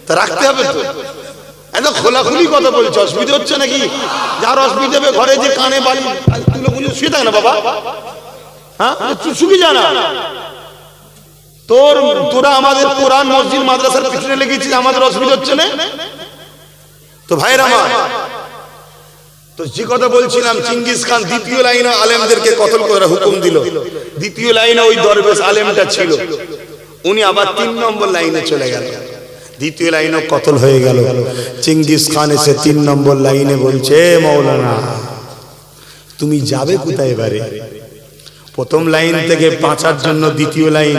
[SPEAKER 2] তা রাখতে হবে তো। একদম খোলাখুলি কথা বলছে, অসুবিধা হচ্ছে নাকি? যার অসুবিধা হবে, ঘরে যে কানে বালি তুলে বুঝে শুয়ে থাকে না বাবা, হ্যাঁ শুকি জানা। তোরা আমাদের কোরআন মসজিদ মাদ্রাসার পিছনে লেগেছিস, আমাদের অসুবিধা হচ্ছে না তো ভাইরা আমার। তো যে কথা বলছিলাম, চিঙ্গিস খান দ্বিতীয় লাইনে আলেমদেরকে কতল করার হুকুম দিল। দ্বিতীয় লাইনে ওই দরবেশ আলেমটা ছিল, উনি আবার 3 নম্বর লাইনে চলে গেল। দ্বিতীয় লাইনও কতল হয়ে গেল। চিঙ্গিস খান এসে 3 নম্বর লাইনে বলছে, মৌলানা তুমি যাবে কোথায় এবারে? প্রথম লাইন থেকে বাঁচার জন্য দ্বিতীয় লাইন,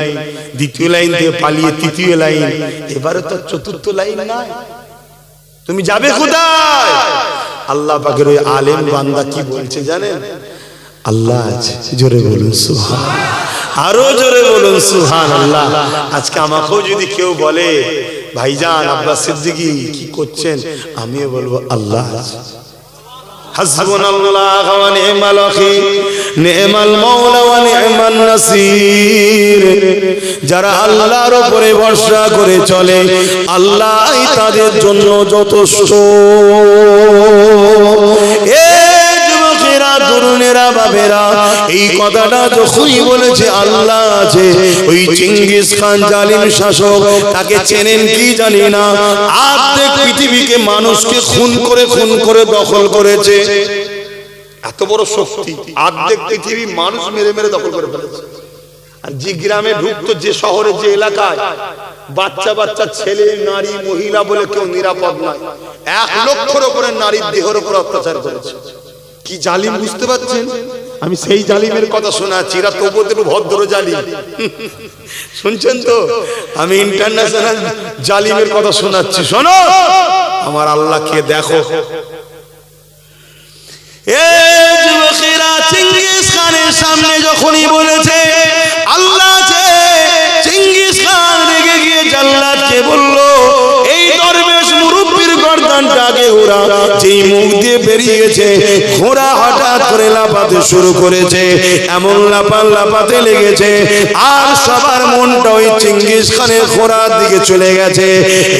[SPEAKER 2] দ্বিতীয় লাইন থেকে পালিয়ে তৃতীয় লাইন, এবারে তো 4র্থ লাইন নাই, তুমি যাবে কোথায়? আল্লাহ পাকের ওই আলেম বান্দা কি বলছে জানেন? আল্লাহ আছে, জোরে বলুন সুবহানাল্লাহ, আরো জোরে বলুন সুবহানাল্লাহ। আজকে আমাকেও যদি কেউ বলে ভাইজান আব্বাস সিদ্দিকী কি করছেন, আমিও বলবো আল্লাহ আছে। হাসবুনাল্লাহ ওয়া নি'মাল ওয়াকিল, নি'মাল মাওলা ওয়া নি'মান নাসির। যারা আল্লাহর উপরে ভরসা করে চলে, আল্লাহই তাদের জন্য যথেষ্ট। তরুণেরা বাবেরা, এই কথাটা যখনই বলেছে আল্লাহ আছে, ওই চিঙ্গিস খান জালিম শাসক, তাকে চেনেন কি জানি না, অর্ধেক পৃথিবীকে মানুষকে খুন করে দখল করেছে। এত বড় শক্তি, অর্ধেক পৃথিবী মানুষ মেরে মেরে দখল করে ফেলেছে। আর যে গ্রামে ঢুকতো, যে শহরে, যে এলাকায় বাচ্চা বাচ্চা ছেলে নারী মহিলা বলে কেউ নিরাপদ নয়, 1 লক্ষের উপরে নারীর দেহের উপর অত্যাচার করেছে। কি জালিম বুঝতে পারছেন? আমি সেই জালিমের কথা শোনাচ্ছি, এরা তবুও একটু ভদ্র জালিম। শুনছেন তো? আমি ইন্টারন্যাশনাল জালিমের কথা শোনাচ্ছি, শোনো। আমার আল্লাহকে দেখো।
[SPEAKER 1] চেঙ্গিস খানের সামনে যখনই বলেছে আল্লাহ আছে, চেঙ্গিস খান রেগে গিয়ে জাল্লাদকে বলল, এই দরবেশ মুরব্বির গর্দানটাকে ওরা যেই মুখ দিয়ে বেরিয়েছে, ঘোড়া হঠাৎ করে লাফাতে শুরু করেছে, এমন লাফাতে লেগেছে আর সবার মনটা ওই চেঙ্গিস খানের ঘোড়ার দিকে চলে গেছে।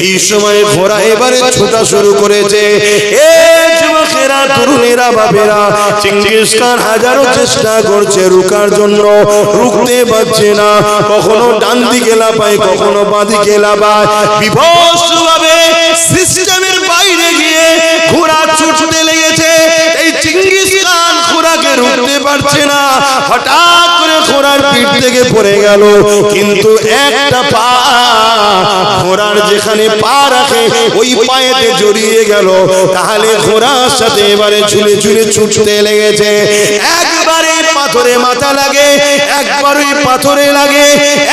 [SPEAKER 1] এই সময় ঘোড়া এবারে ছোটা শুরু করেছে। যুবকেরা, তরুণেরা, বাপেরা, চেঙ্গিস খান হাজারো চেষ্টা করছে রুকার জন্য, রুখতে পারছে না। কখনো ডান দিকে লাফায়, কখনো বাঁ দিকে লাফায়, বিভৎসভাবে সিস্টেমের বাইরে গিয়ে ঘোড়া ছুটতে লেগেছে। এই চেঙ্গিস খান ঘোড়াকে রুখতে পারছে না। হঠাৎ করে ঘোড়ার পিঠ থেকে পড়ে গেল, কিন্তু একটা পা ঘোড়ার যেখানে পা রাখে ওই পায়েতে জড়িয়ে গেল। তাহলে ঘোড়ার সাথে এবারে ঝুলে ঝুলে ছুটতে লেগেছে। একবারে পাথরে মাথা লাগে, একবার ওই পাথরে লাগে,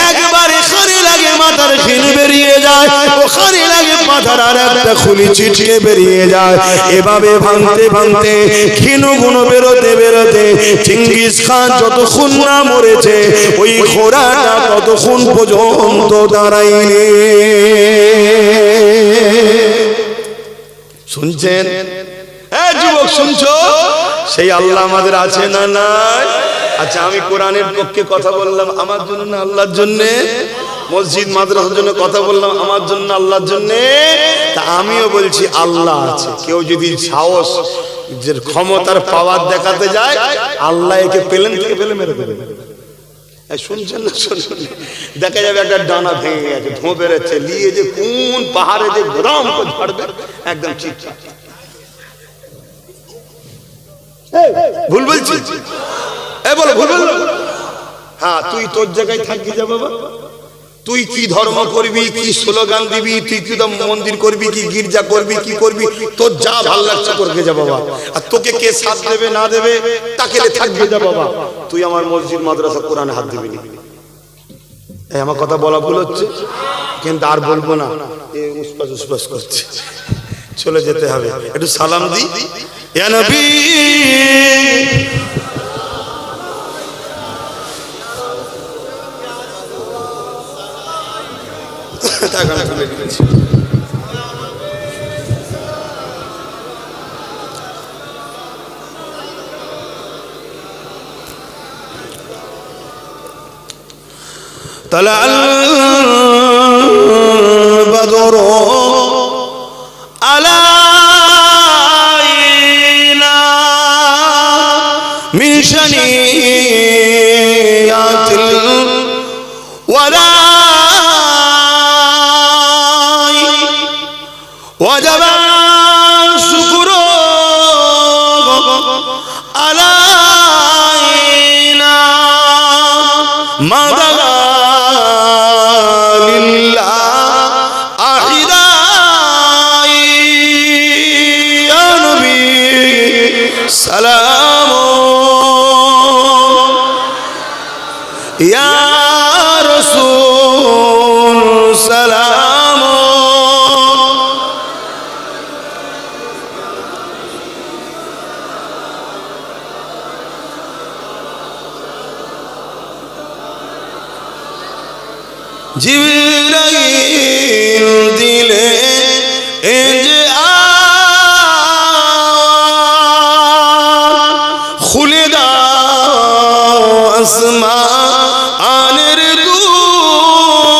[SPEAKER 1] একবার এখানে লাগে, মাথার খিল বেরিয়ে যায়, ওখানে লাগে মাথার আর একটা খুলি ছিটকে বেরিয়ে যায়। এভাবে ভাঙতে ভাঙতে ক্ষীণ বেরোতে বেরোতে চেঙ্গিস খান যতক্ষণ না মরেছে ওই ঘোড়াটা ততক্ষণ পর্যন্ত দাঁড়ায়নি। শুনছেন? হ্যাঁ যুবক, শুনছো? সেই আল্লাহ আমাদের আছে না নাই? আচ্ছা, আমি কোরআনের পক্ষে কথা বললাম আমার জন্য না আল্লাহর জন্য? মসজিদ মাদ্রাসার জন্য কথা বললাম আমার জন্য আল্লাহর জন্য? তা আমিও বলছি আল্লাহ আছে। কেউ যদি সাহস যে ক্ষমতার পাওয়ার দেখাতে যায়, আল্লাহ একে পেলেন থেকে পেলে মেরে দেবে। শুনছেন না? শুনছেন? দেখা যাবে একটা ডানা ভেঙে গেছে, ধোঁ বেরোচ্ছে, নিয়ে যে কোন পাহাড়ে যে গ্রাম ঝাড়বে একদম ঠিক। ভুল বলছি? বলো ভুল বললো? হ্যাঁ, তুই তোর জায়গায় থাকবি যা বাবা। তুই কি ধর্ম করবি, কি স্লোগান দিবি, তুই কি মন্দির করবি, কি গির্জা করবি, কি করবি, তোর যা ভাল লাগছে করবে যা বাবা। আর তোকে কে সাথ দেবে না দেবে তাকে থাকবে যা বাবা। তুই আমার মসজিদ মাদ্রাসা কোরআনে হাত দিবি না। আমার কথা বলা ভুল হচ্ছে, কিন্তু আর বলবো না। উসপাস করছে, চলে যেতে হবে। একটু সালাম দি। ইয়া নবী, طلع البدر علينا من شنيعة الوداع وجب الشكر علينا ما سلام يا رسول سلام জিবরাইল দিলে খুলে দাও আসমানের দুয়ার,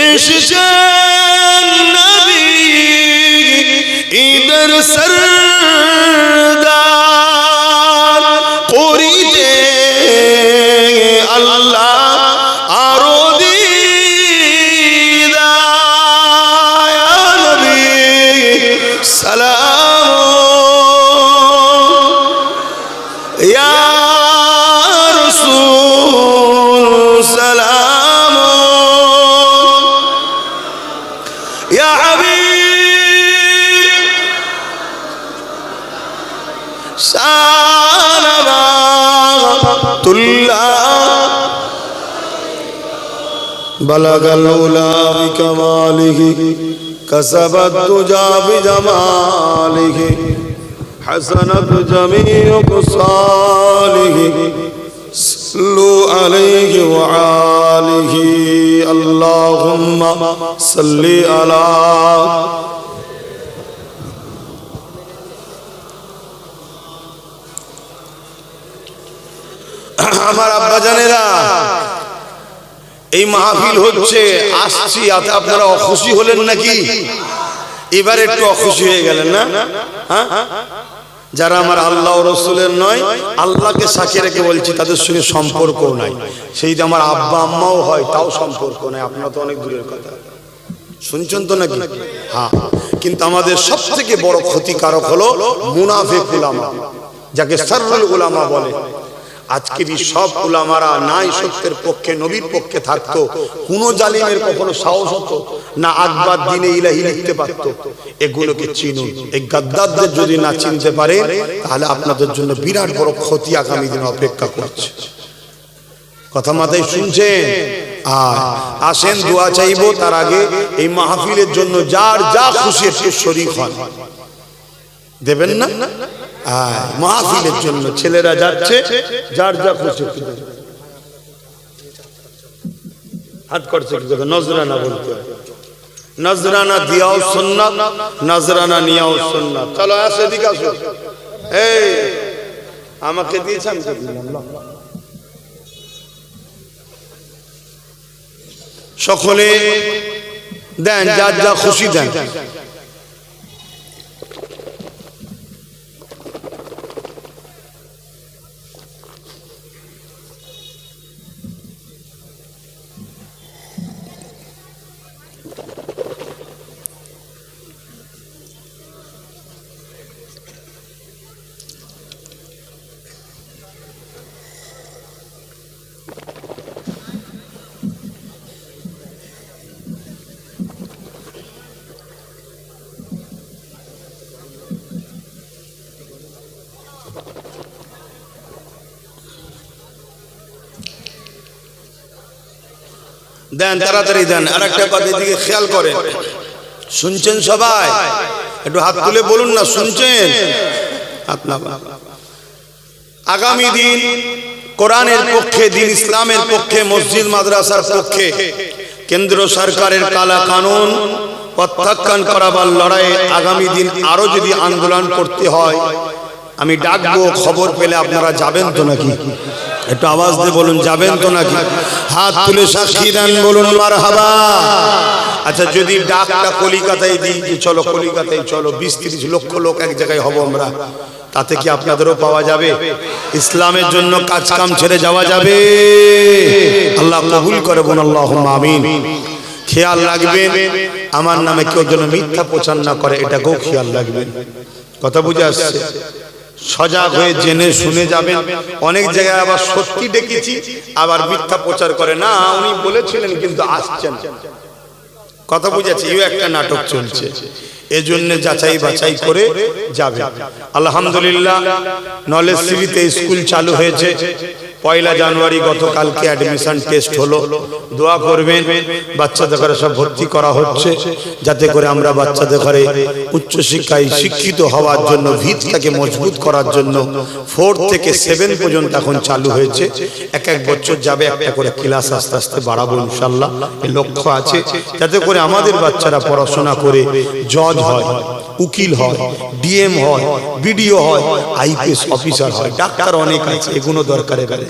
[SPEAKER 1] এসেছেন নবী ঈদের সরদার, করিতে আল্লাহ আরো দিদার। নবী সালাম يا رسول سلام يا حبيب صلوات الله বালাগাল উলা বিকামালিহি কাসাবাত তুজা বিজামালিহি হাসানাত জামিউ সালিহি সাল্লু আলাইহি ওয়া আলিহি আল্লাহুম্মা সাল্লি আলা আমার আব্বা জানেরা এই মাহফিল হচ্ছে আসছি আপনারা অখুশি হলেন নাকি এবার একটু অখুশি হয়ে গেলেন না হ্যাঁ যারা আমার আল্লাহ ও রাসূলের নয় আল্লাহকে সাক্ষী রেখে বলছি তাদের সঙ্গে সম্পর্ক নাই সেই যে আমার আব্বা আম্মাও হয় তাও সম্পর্ক নাই আপনারা তো অনেক দূরের কথা শুনছেন তো নাকি হ্যাঁ কিন্তু আমাদের সবথেকে বড় ক্ষতিকারক হলো মুনাফিক উলামা যাকে শাররুল উলামা বলে আজকের সব উলামারা নাই সত্যের পক্ষে নবীর পক্ষে থাকতো কোন জালিমের কখনো সাহস হতো না আকবার দিনে ইলাহি লিখতে পারতো এগুলোকে চিনুন এই গাদ্দারদের যদি না চিনতে পারে তাহলে আপনাদের জন্য বিরাট বড় ক্ষতি আগামী দিনে অপেক্ষা করছে কথা মাথায় শুনছেন আর আসেন দোয়া চাইবো তার আগে এই মাহফিলের জন্য যার যা খুশি সে শরীক হন দেবেন না মাহফিলের জন্য ছেলেরা যাচ্ছে যার যা খুশি হাত করছে কি কথা নজরানা বলতে হয় নজরানা দিয়াও সুন্নাত নজরানা নিয়াও সুন্নাত চলো আসো এদিকে আসো এই আমাকে দিয়েছেন তো দিলাম সকলে দেন যার যা খুশি দেন দেন তাড়াতাড়ি দেন আর একটা কথা দিকে খেয়াল করেন শুনছেন সবাই একটু হাত তুলে বলুন না শুনছেন আপনার আগামী দিন কোরআনের পক্ষে দিন ইসলামের পক্ষে মসজিদ মাদ্রাসার পক্ষে কেন্দ্র সরকারের কালা কানুন প্রত্যাখ্যান করাবার লড়াইয়ে আগামী দিন আরো যদি আন্দোলন করতে হয় আমি ডাকবো খবর পেলে আপনারা যাবেন তো নাকি একটু আওয়াজ দিয়ে বলুন যাবেন তো নাকি হাত তুলে সাক্ষী দেন বলুন মারহাবা আচ্ছা যদি ডাকটা কলিকাতায় দিই যে চলো কলিকাতায় চলো 20-30 লক্ষ লোক এক জায়গায় হব আমরা তাতে কি আপনাদেরও পাওয়া যাবে ইসলামের জন্য কাজ কাম ছেড়ে যাওয়া যাবে আল্লাহ কবুল করে বলুন আল্লাহুম্মা আমিন খেয়াল রাখবেন আমার নামে কেউ যেন মিথ্যা প্রচার না করে এটাকেও খেয়াল রাখবেন কথা বুঝে আসছে সজাগ হয়ে জেনে শুনে যাবেন অনেক জায়গায় আবার সত্যি ডেকেছি আবার মিথ্যা প্রচার করে না উনি বলেছিলেন কিন্তু আসছেন কথা বুঝেছি এই একটা নাটক চলছে এজন্য যাচাই বাছাই করে যাবে আলহামদুলিল্লাহ নলেজ সিটিতে স্কুল চালু হয়েছে 1 জানুয়ারি গতকালকে অ্যাডমিশন টেস্ট হলো দোয়া করবেন বাচ্চাদের ঘরে সব ভর্তি করা হচ্ছে যাতে করে আমরা বাচ্চাদের ঘরে উচ্চ শিক্ষায় শিক্ষিত হওয়ার জন্য ভিতটাকে মজবুত করার জন্য 4 থেকে 7 পর্যন্ত এখন চালু হয়েছে এক বছর যাবে একটা করে ক্লাস আস্তে আস্তে বাড়াবো ইনশাআল্লাহ এই লক্ষ্য আছে যাতে করে আমাদের বাচ্চারা পড়াশোনা করে জজ হয় উকিল হয় ডিএম হয় বিডিও হয় আইপিএস অফিসার হয় ডাক্তার অনেক আছে এগুলো দরকার এবারে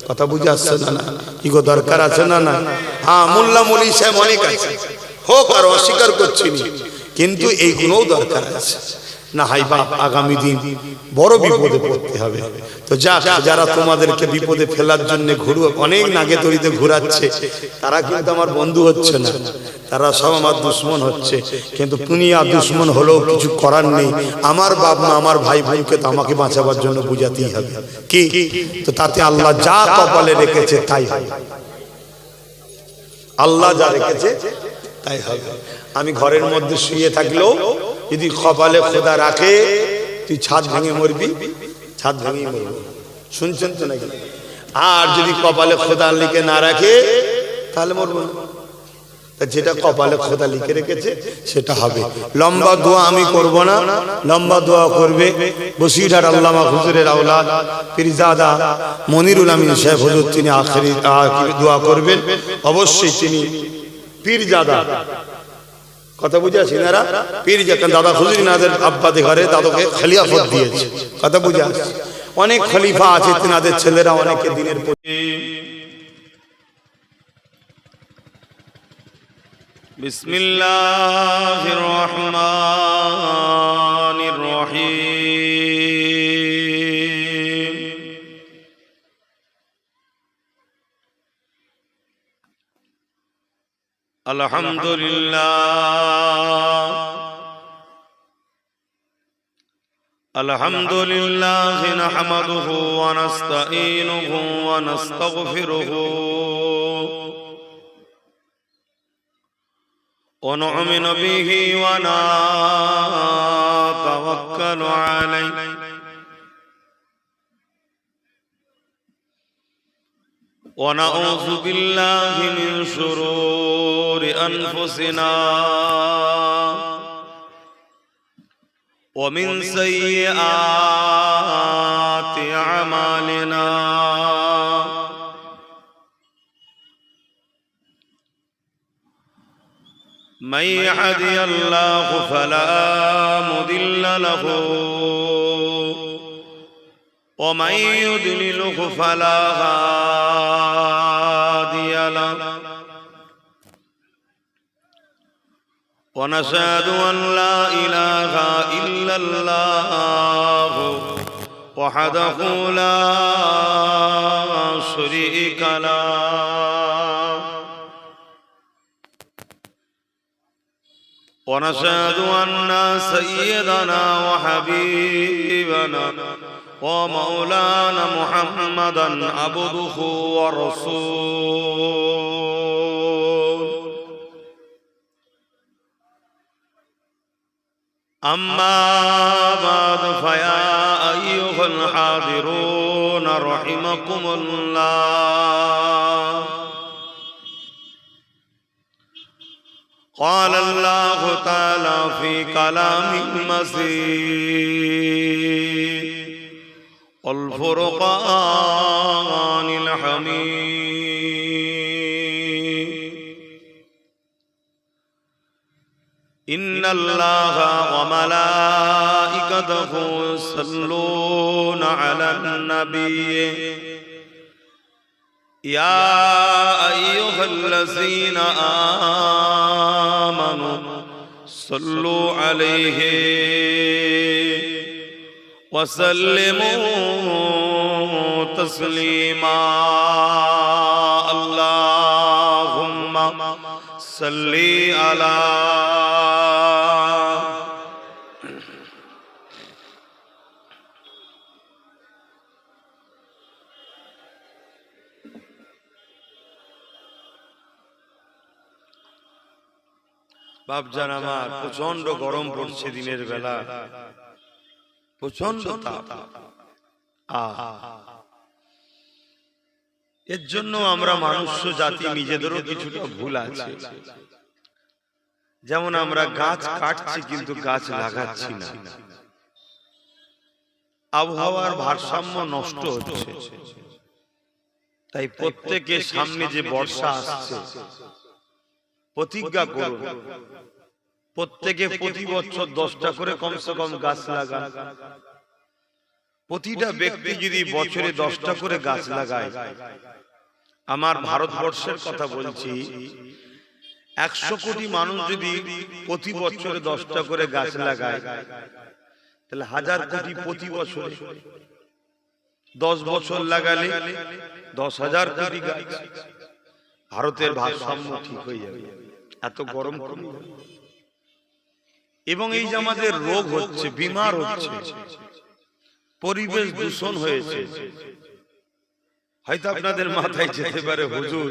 [SPEAKER 1] কথা বুঝে আসছে না কি গো দরকার আছে না না হ্যাঁ মোল্লা মৌলভী সাহেব অনেক আছে হোক আর অস্বীকার করছি কিন্তু এইগুলোও দরকার আছে না হাই বাপ আগামী দিন বড় বিপদে পড়তে হবে তো যারা তোমাদেরকে বিপদে ফেলার জন্য অনেক নাগে তরিতে ঘোরাচ্ছে তারা কিন্তু আমার বন্ধু হচ্ছে না তারা সব আমার দুশ্মন হচ্ছে কিন্তু দুনিয়া দুশ্মন হলেও কিছু করার নেই আমার বাপ মা আমার ভাই বোনকে তো আমাকে বাঁচাবার জন্য বুঝাতেই হবে কি তো তাতে আল্লাহ যা কপালে রেখেছে তাই হবে আল্লাহ যা রেখেছে তাই হবে আমি ঘরের মধ্যে শুয়ে থাকলেও যদি কপালে খোদা রাখে তুই ছাদ ভেঙে মরবি ছাদ ভেঙে মরবি শুনছেন তো নাকি আর যদি কপালে খোদা লিখে না রাখে তাহলে মরবো না
[SPEAKER 2] তা যেটা কপালে খোদা লিখে রেখেছে সেটা হবে। লম্বা দোয়া আমি করব না, লম্বা দোয়া করবে বসিরহাট আল্লামা হুজুরের আওলাদ পীরজাদা মনিরুল আমিন সাহেব হুজুর, তিনি আখেরি দোয়া করবেন। অবশ্যই তিনি পীরজাদা, কথা বুঝে আসি না, পীরজাদা দাদা হুজুর নাদের আব্বাদের ঘরে দাদাকে খলিফত দিয়েছে, কথা বুঝে আসি। অনেক খলিফা আছে, তিনাদের ছেলেরা অনেকে দিনের
[SPEAKER 1] বিসমিল্লাহির রহমানির রহিম। আলহামদুলিল্লাহ আলহামদুলিল্লাহ নাহমাদুহু ওয়া নাস্তাঈনুহু ওয়া নাস্তাগফিরুহু ونؤمن به ونتوكل عليه ونعوذ بالله من شرور أنفسنا ومن سيئات أعمالنا من يهده الله فلا مضل له ومن يضلله فلا هادي له ونشهد أن لا إله إلا الله وحده لا شريك له ونشهد أن سيدنا وحبيبنا ومولانا محمدا عبده ورسوله أما بعد فيا أيها الحاضرون رحمكم الله قال الله تعالى في كلام المسيح والفرقان الحميد إن الله وملائكته يصلون على النبي يا أيها الذين آمنوا صلوا عليه وسلموا تسليما اللهم صل على বাপজান আমার প্রচন্ড গরম পড়ছে দিনের বেলা, প্রচন্ড তাপ। এর জন্য আমরা মানুষ জাতি নিজেদেরও কিছুটা ভুল আছে। যেমন আমরা গাছ কাটছি কিন্তু গাছ লাগাচ্ছি না, আবহাওয়ার ভারসাম্য নষ্ট হচ্ছে। তাই প্রত্যেকের সামনে যে বর্ষা আসছে প্রতিজ্ঞা করুন, প্রত্যেকে প্রতি বছর 10টা করে কমসে কম গাছ লাগান। প্রতিটা ব্যক্তি যদি বছরে 10টা করে গাছ লাগায়, আমার ভারতবর্ষের কথা বলছি, 100 কোটি মানুষ যদি প্রতি বছরে 10টা করে গাছ লাগায়, তাহলে 1000 কোটি প্রতি বছরে 10 বছর লাগালে 10,000 কোটি গাছ। ভারতের ভারসাম্য ঠিক হয়ে যাবে, এত গরম কমে যাবে। এবং এই যে আমাদের রোগ হচ্ছে, বিমার হচ্ছে, পরিবেশ দূষণ হয়েছে। হয়তো আপনাদের মাথায় যেতে পারে, হুজুর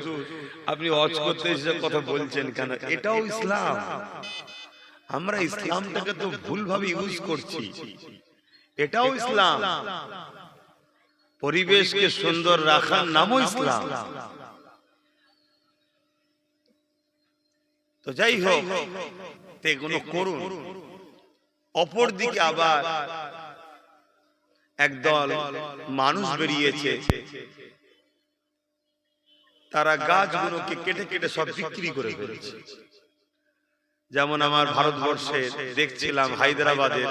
[SPEAKER 1] আপনি ওয়াজ করতে এসে কথা বলছেন কেন? এটাও ইসলাম। আমরা ইসলামটাকে তো ভুলভাবে ইউজ করছি। এটাও ইসলাম। পরিবেশকে সুন্দর রাখার নামও ইসলাম।
[SPEAKER 3] তো যাই হোক, এগুলো করুন। অপর দিকে আবার একদল মানুষ বেরিয়েছে, তারা গাছগুলোকে কেটে কেটে সব বিক্রি করে ফেলেছে। যেমন আমার ভারতবর্ষে দেখছিলাম হায়দ্রাবাদের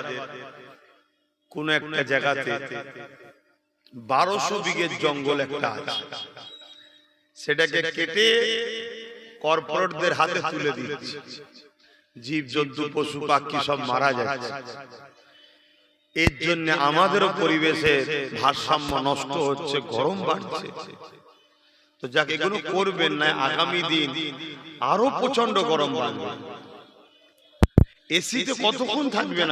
[SPEAKER 3] কোন একটা জায়গাতে 1200 বিঘের জঙ্গল একটা আছে, সেটাকে কেটে কর্পোরেটদের হাতে তুলে দিচ্ছে। জীব জন্তু পশু পাখি সব মারা যাচ্ছে। এর জন্য আমাদেরও পরিবেশের ভারসাম্য নষ্ট হচ্ছে, গরম বাড়ছে। তো যাকে এগুলো করবেন না, আগামী দিন আরো প্রচন্ড গরম বাড়বে। এসিতে কতক্ষণ থাকবেন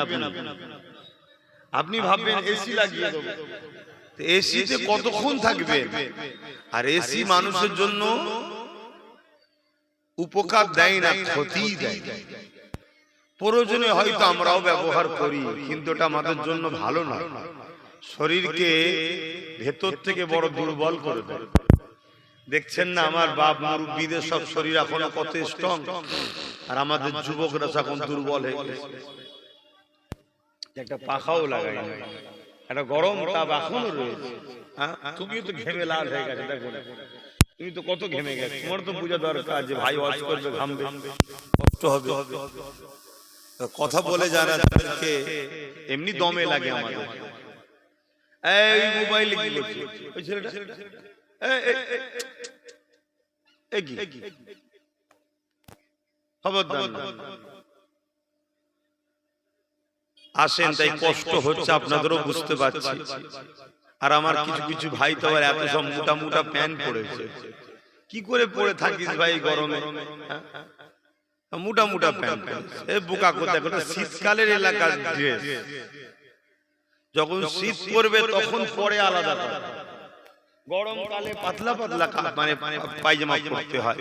[SPEAKER 3] আপনি ভাববেন এসি লাগিয়ে দেবো, এসিতে কতক্ষণ থাকবেন? আর এসি মানুষের জন্য উপকার দেয় না, ক্ষতি দেয়। প্রয়োজনে হয়তো আমরাও ব্যবহার করি, কিন্তু এটা আমাদের জন্য ভালো না। শরীরকে ভেতর থেকে বড় দুর্বল করে দেয়। দেখছেন না আমার বাপ মুরব্বীদের সব শরীর এখনো কত স্ট্রং, আর আমাদের যুবকরা এখন দুর্বল হয়ে গেছে। একটা পাখাও লাগাই না, একটা গরম তাপ এখনো রয়েছে। তুমিও তো ঘেমে লাল হয়ে গেছে, দেখো তুমি তো কত ঘেমে গেছে। তোমার তো বোঝা দরকার যে ভাই ওয়াজ করবে, ঘামবে, কষ্ট হবে। কথা বলে যারা এমনি দমে লাগে আমাদের। এই মোবাইলে কি করছে ওই ছেলেটা? আসেন, তাই কষ্ট হচ্ছে আপনাদেরও বুঝতে পারছি। আর আমার কিছু কিছু ভাই তো আবার এত সব মোটা মোটা প্যান্ট পরেছে। কি করে পরে থাকিস ভাই গরমে? মোটা মোটা প্যান্ট, বোকা কোথায়? শীতকালের এলাকার ড্রেস, যখন শীত পড়বে তখন পরে আলাদা কথা। গরমকালে পাতলা পাতলা মানে পায়জামা পরতে হয়,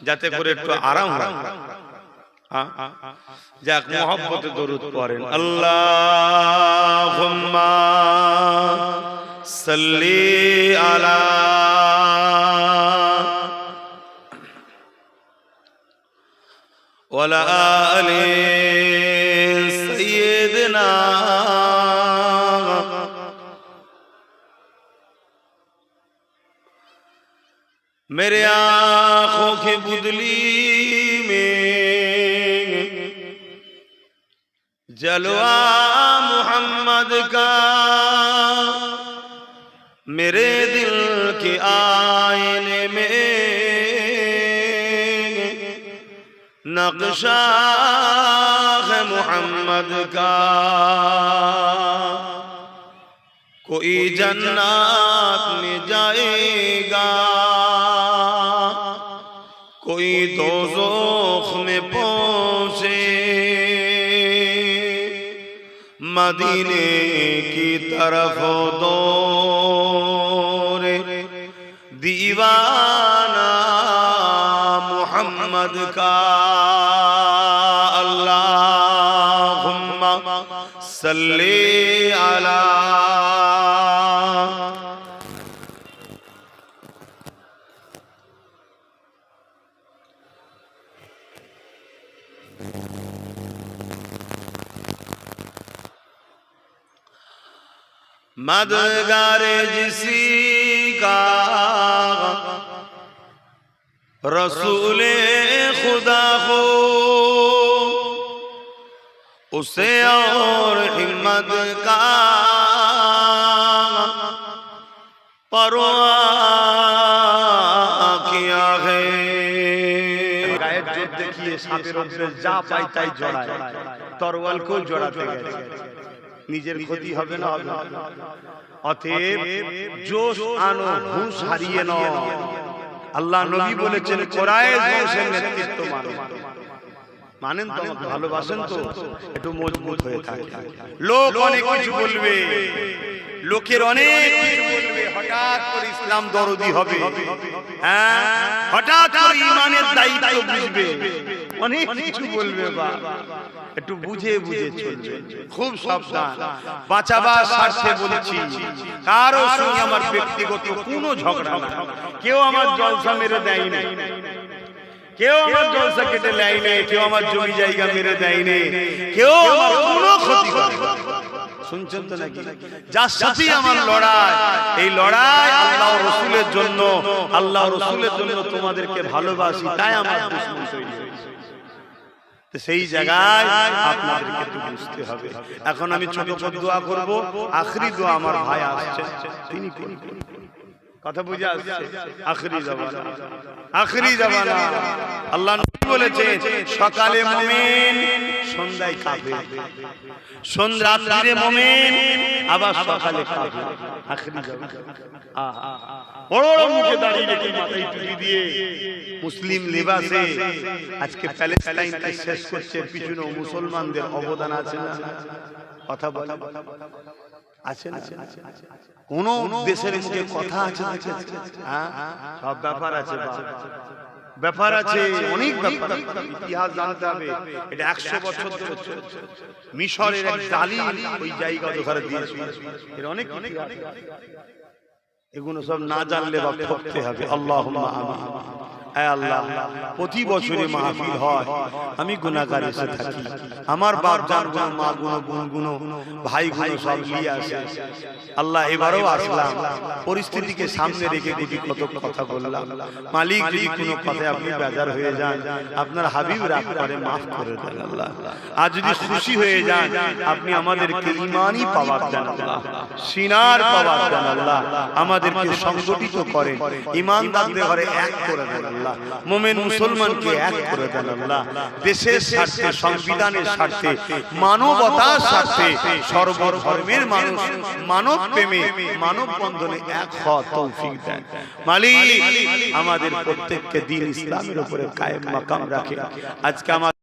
[SPEAKER 3] যাতে করে একটু আরাম হয়। যাক, মুহাব্বতে দরুদ পড়েন। আল্লাহুম্মা সাল্লি আলা ওয়ালা আলি সাইয়্যিদিনা मेरे आँखों की बुदली में जलवा मोहम्मद का, मेरे दिल के आईने में नक्शा है मोहम्मद का। कोई जन्नत में जाएगा, कोई दोज़ख में पहुंचे, मदीने की तरफ दौड़े दीवाना मोहम्मद का। अल्लाहुम्मा सल्ली अला मददगार जिसी का रसूले खुदा हो, उसे और हिम्मत का परवाह किया है। गायब जो देखिए सापेर উপরে যা পাই তাই জড়ায়, তরোয়াল কো জড়াতে গেছে, নিজের ক্ষতি হবে না। অতএব জোশ আনো, হুঁশ হারিয়ে নাও। আল্লাহ নবী বলেছেন কোরাইশ বংশের নেতৃত্ব মানেন তো, ভালোবাসেন তো, একটু মজবুত হয়ে থাকে। লোক অনেক কিছু বলবে, লোকের অনেক কিছু বলবে, হঠাৎ করে ইসলাম দরদি হবে, হ্যাঁ, হঠাৎ করে ঈমানের দায়িত্ব বুঝবে, অনেক কিছু বলবে। বা একটু বুঝে বুঝে চলবে, খুব সাবধান। বাঁচাবার স্বার্থে বলছি, কারো সঙ্গে আমার ব্যক্তিগত কোনো ঝগড়া না, কেউ আমার জলসা মেরে দেয় না, কেউ আমার জলসা কেটে নেয় নেই, কেউ আমার জমি জায়গা মেরে দেয় নেই, কেউ আমার কোনো ক্ষতি করে না। শুনছেন তো নাকি? যার সাথে আমার লড়াই, এই লড়াই আল্লাহ রসুলের জন্য, আল্লাহ রসুলের জন্য তোমাদেরকে ভালোবাসি, তাই আমার দুশমন তৈরি হয়েছে। সেই জায়গায় আপনাদেরকে তো বুঝতে হবে। এখন আমি ছোট ছোট দোয়া করব, আখরি দোয়া আমার ভাই আসছে তিনি করবেন। কথা বুঝে আসছে? আখরি জামানা, আখরি জামানা। আল্লাহ নবী বলেছেন সকালে মুমিন, সন্ধ্যায় কাফের, রাত্রিরে মুমিন, আবার সকালে কাফের। আখরি জামানা। বড় বড় মুখে দাঁড়িয়ে রেখে মাথায় টুপি দিয়ে মুসলিম লিবাসে আজকে প্যালেস্টাইনকে শেষ করছে, পিছনে মুসলমানদের অবদান আছে না? কথা বলে আছে না? কোন দেশের মুখে কথা আছে? সব ব্যাপার আছে, ব্যাপার আছে, অনেক ব্যাপার। ইতিহাস জানতে হবে। এটা 100 বছর ধরে চলছে। মিশরের এক জালিম ওই জায়গা দখলে দিয়েছে। এর অনেক এগুলো সব না জানলে বা ঠকতে হবে। আল্লাহুম্মা আমিন। আয় আল্লাহ, প্রতি বছরে মাহফিল হয়, আমি গুনাহগার এসে থাকি, আমার বাপ জান গুণ, মা গুণ, বোন গুণ, ভাই গুণ সব নিয়ে আসে। আল্লাহ এবারও আসলাম, পরিস্থিতিকে সামনে রেখে দেখি কত কথা বললাম। মালিক যদি কোনো কথায় আপনি বেজার হয়ে যান, আপনার হাবিব রাগ করে মাফ করে দেন আল্লাহ। আর যদি খুশি হয়ে যান, আপনি আমাদেরকে ঈমানি পাওয়ার দেন আল্লাহ, সিনার পাওয়ার দেন আল্লাহ, আমাদেরকে সংগঠিত করেন, ঈমানদারদের ঘরে এক করে দেন আল্লাহ, মুমিন মুসলমানকে এক করে দেন আল্লাহ। দেশের স্বার্থে, সংবিধানের স্বার্থে, মানবতার স্বার্থে সর্বধর্মের মানুষ মানব প্রেমে, মানব বন্ধনে এক হওয়ার তৌফিক দেন মালিক। আমাদের প্রত্যেককে দ্বীন ইসলামের উপরে কায়েম মাকাম রাখে। আজকে আমার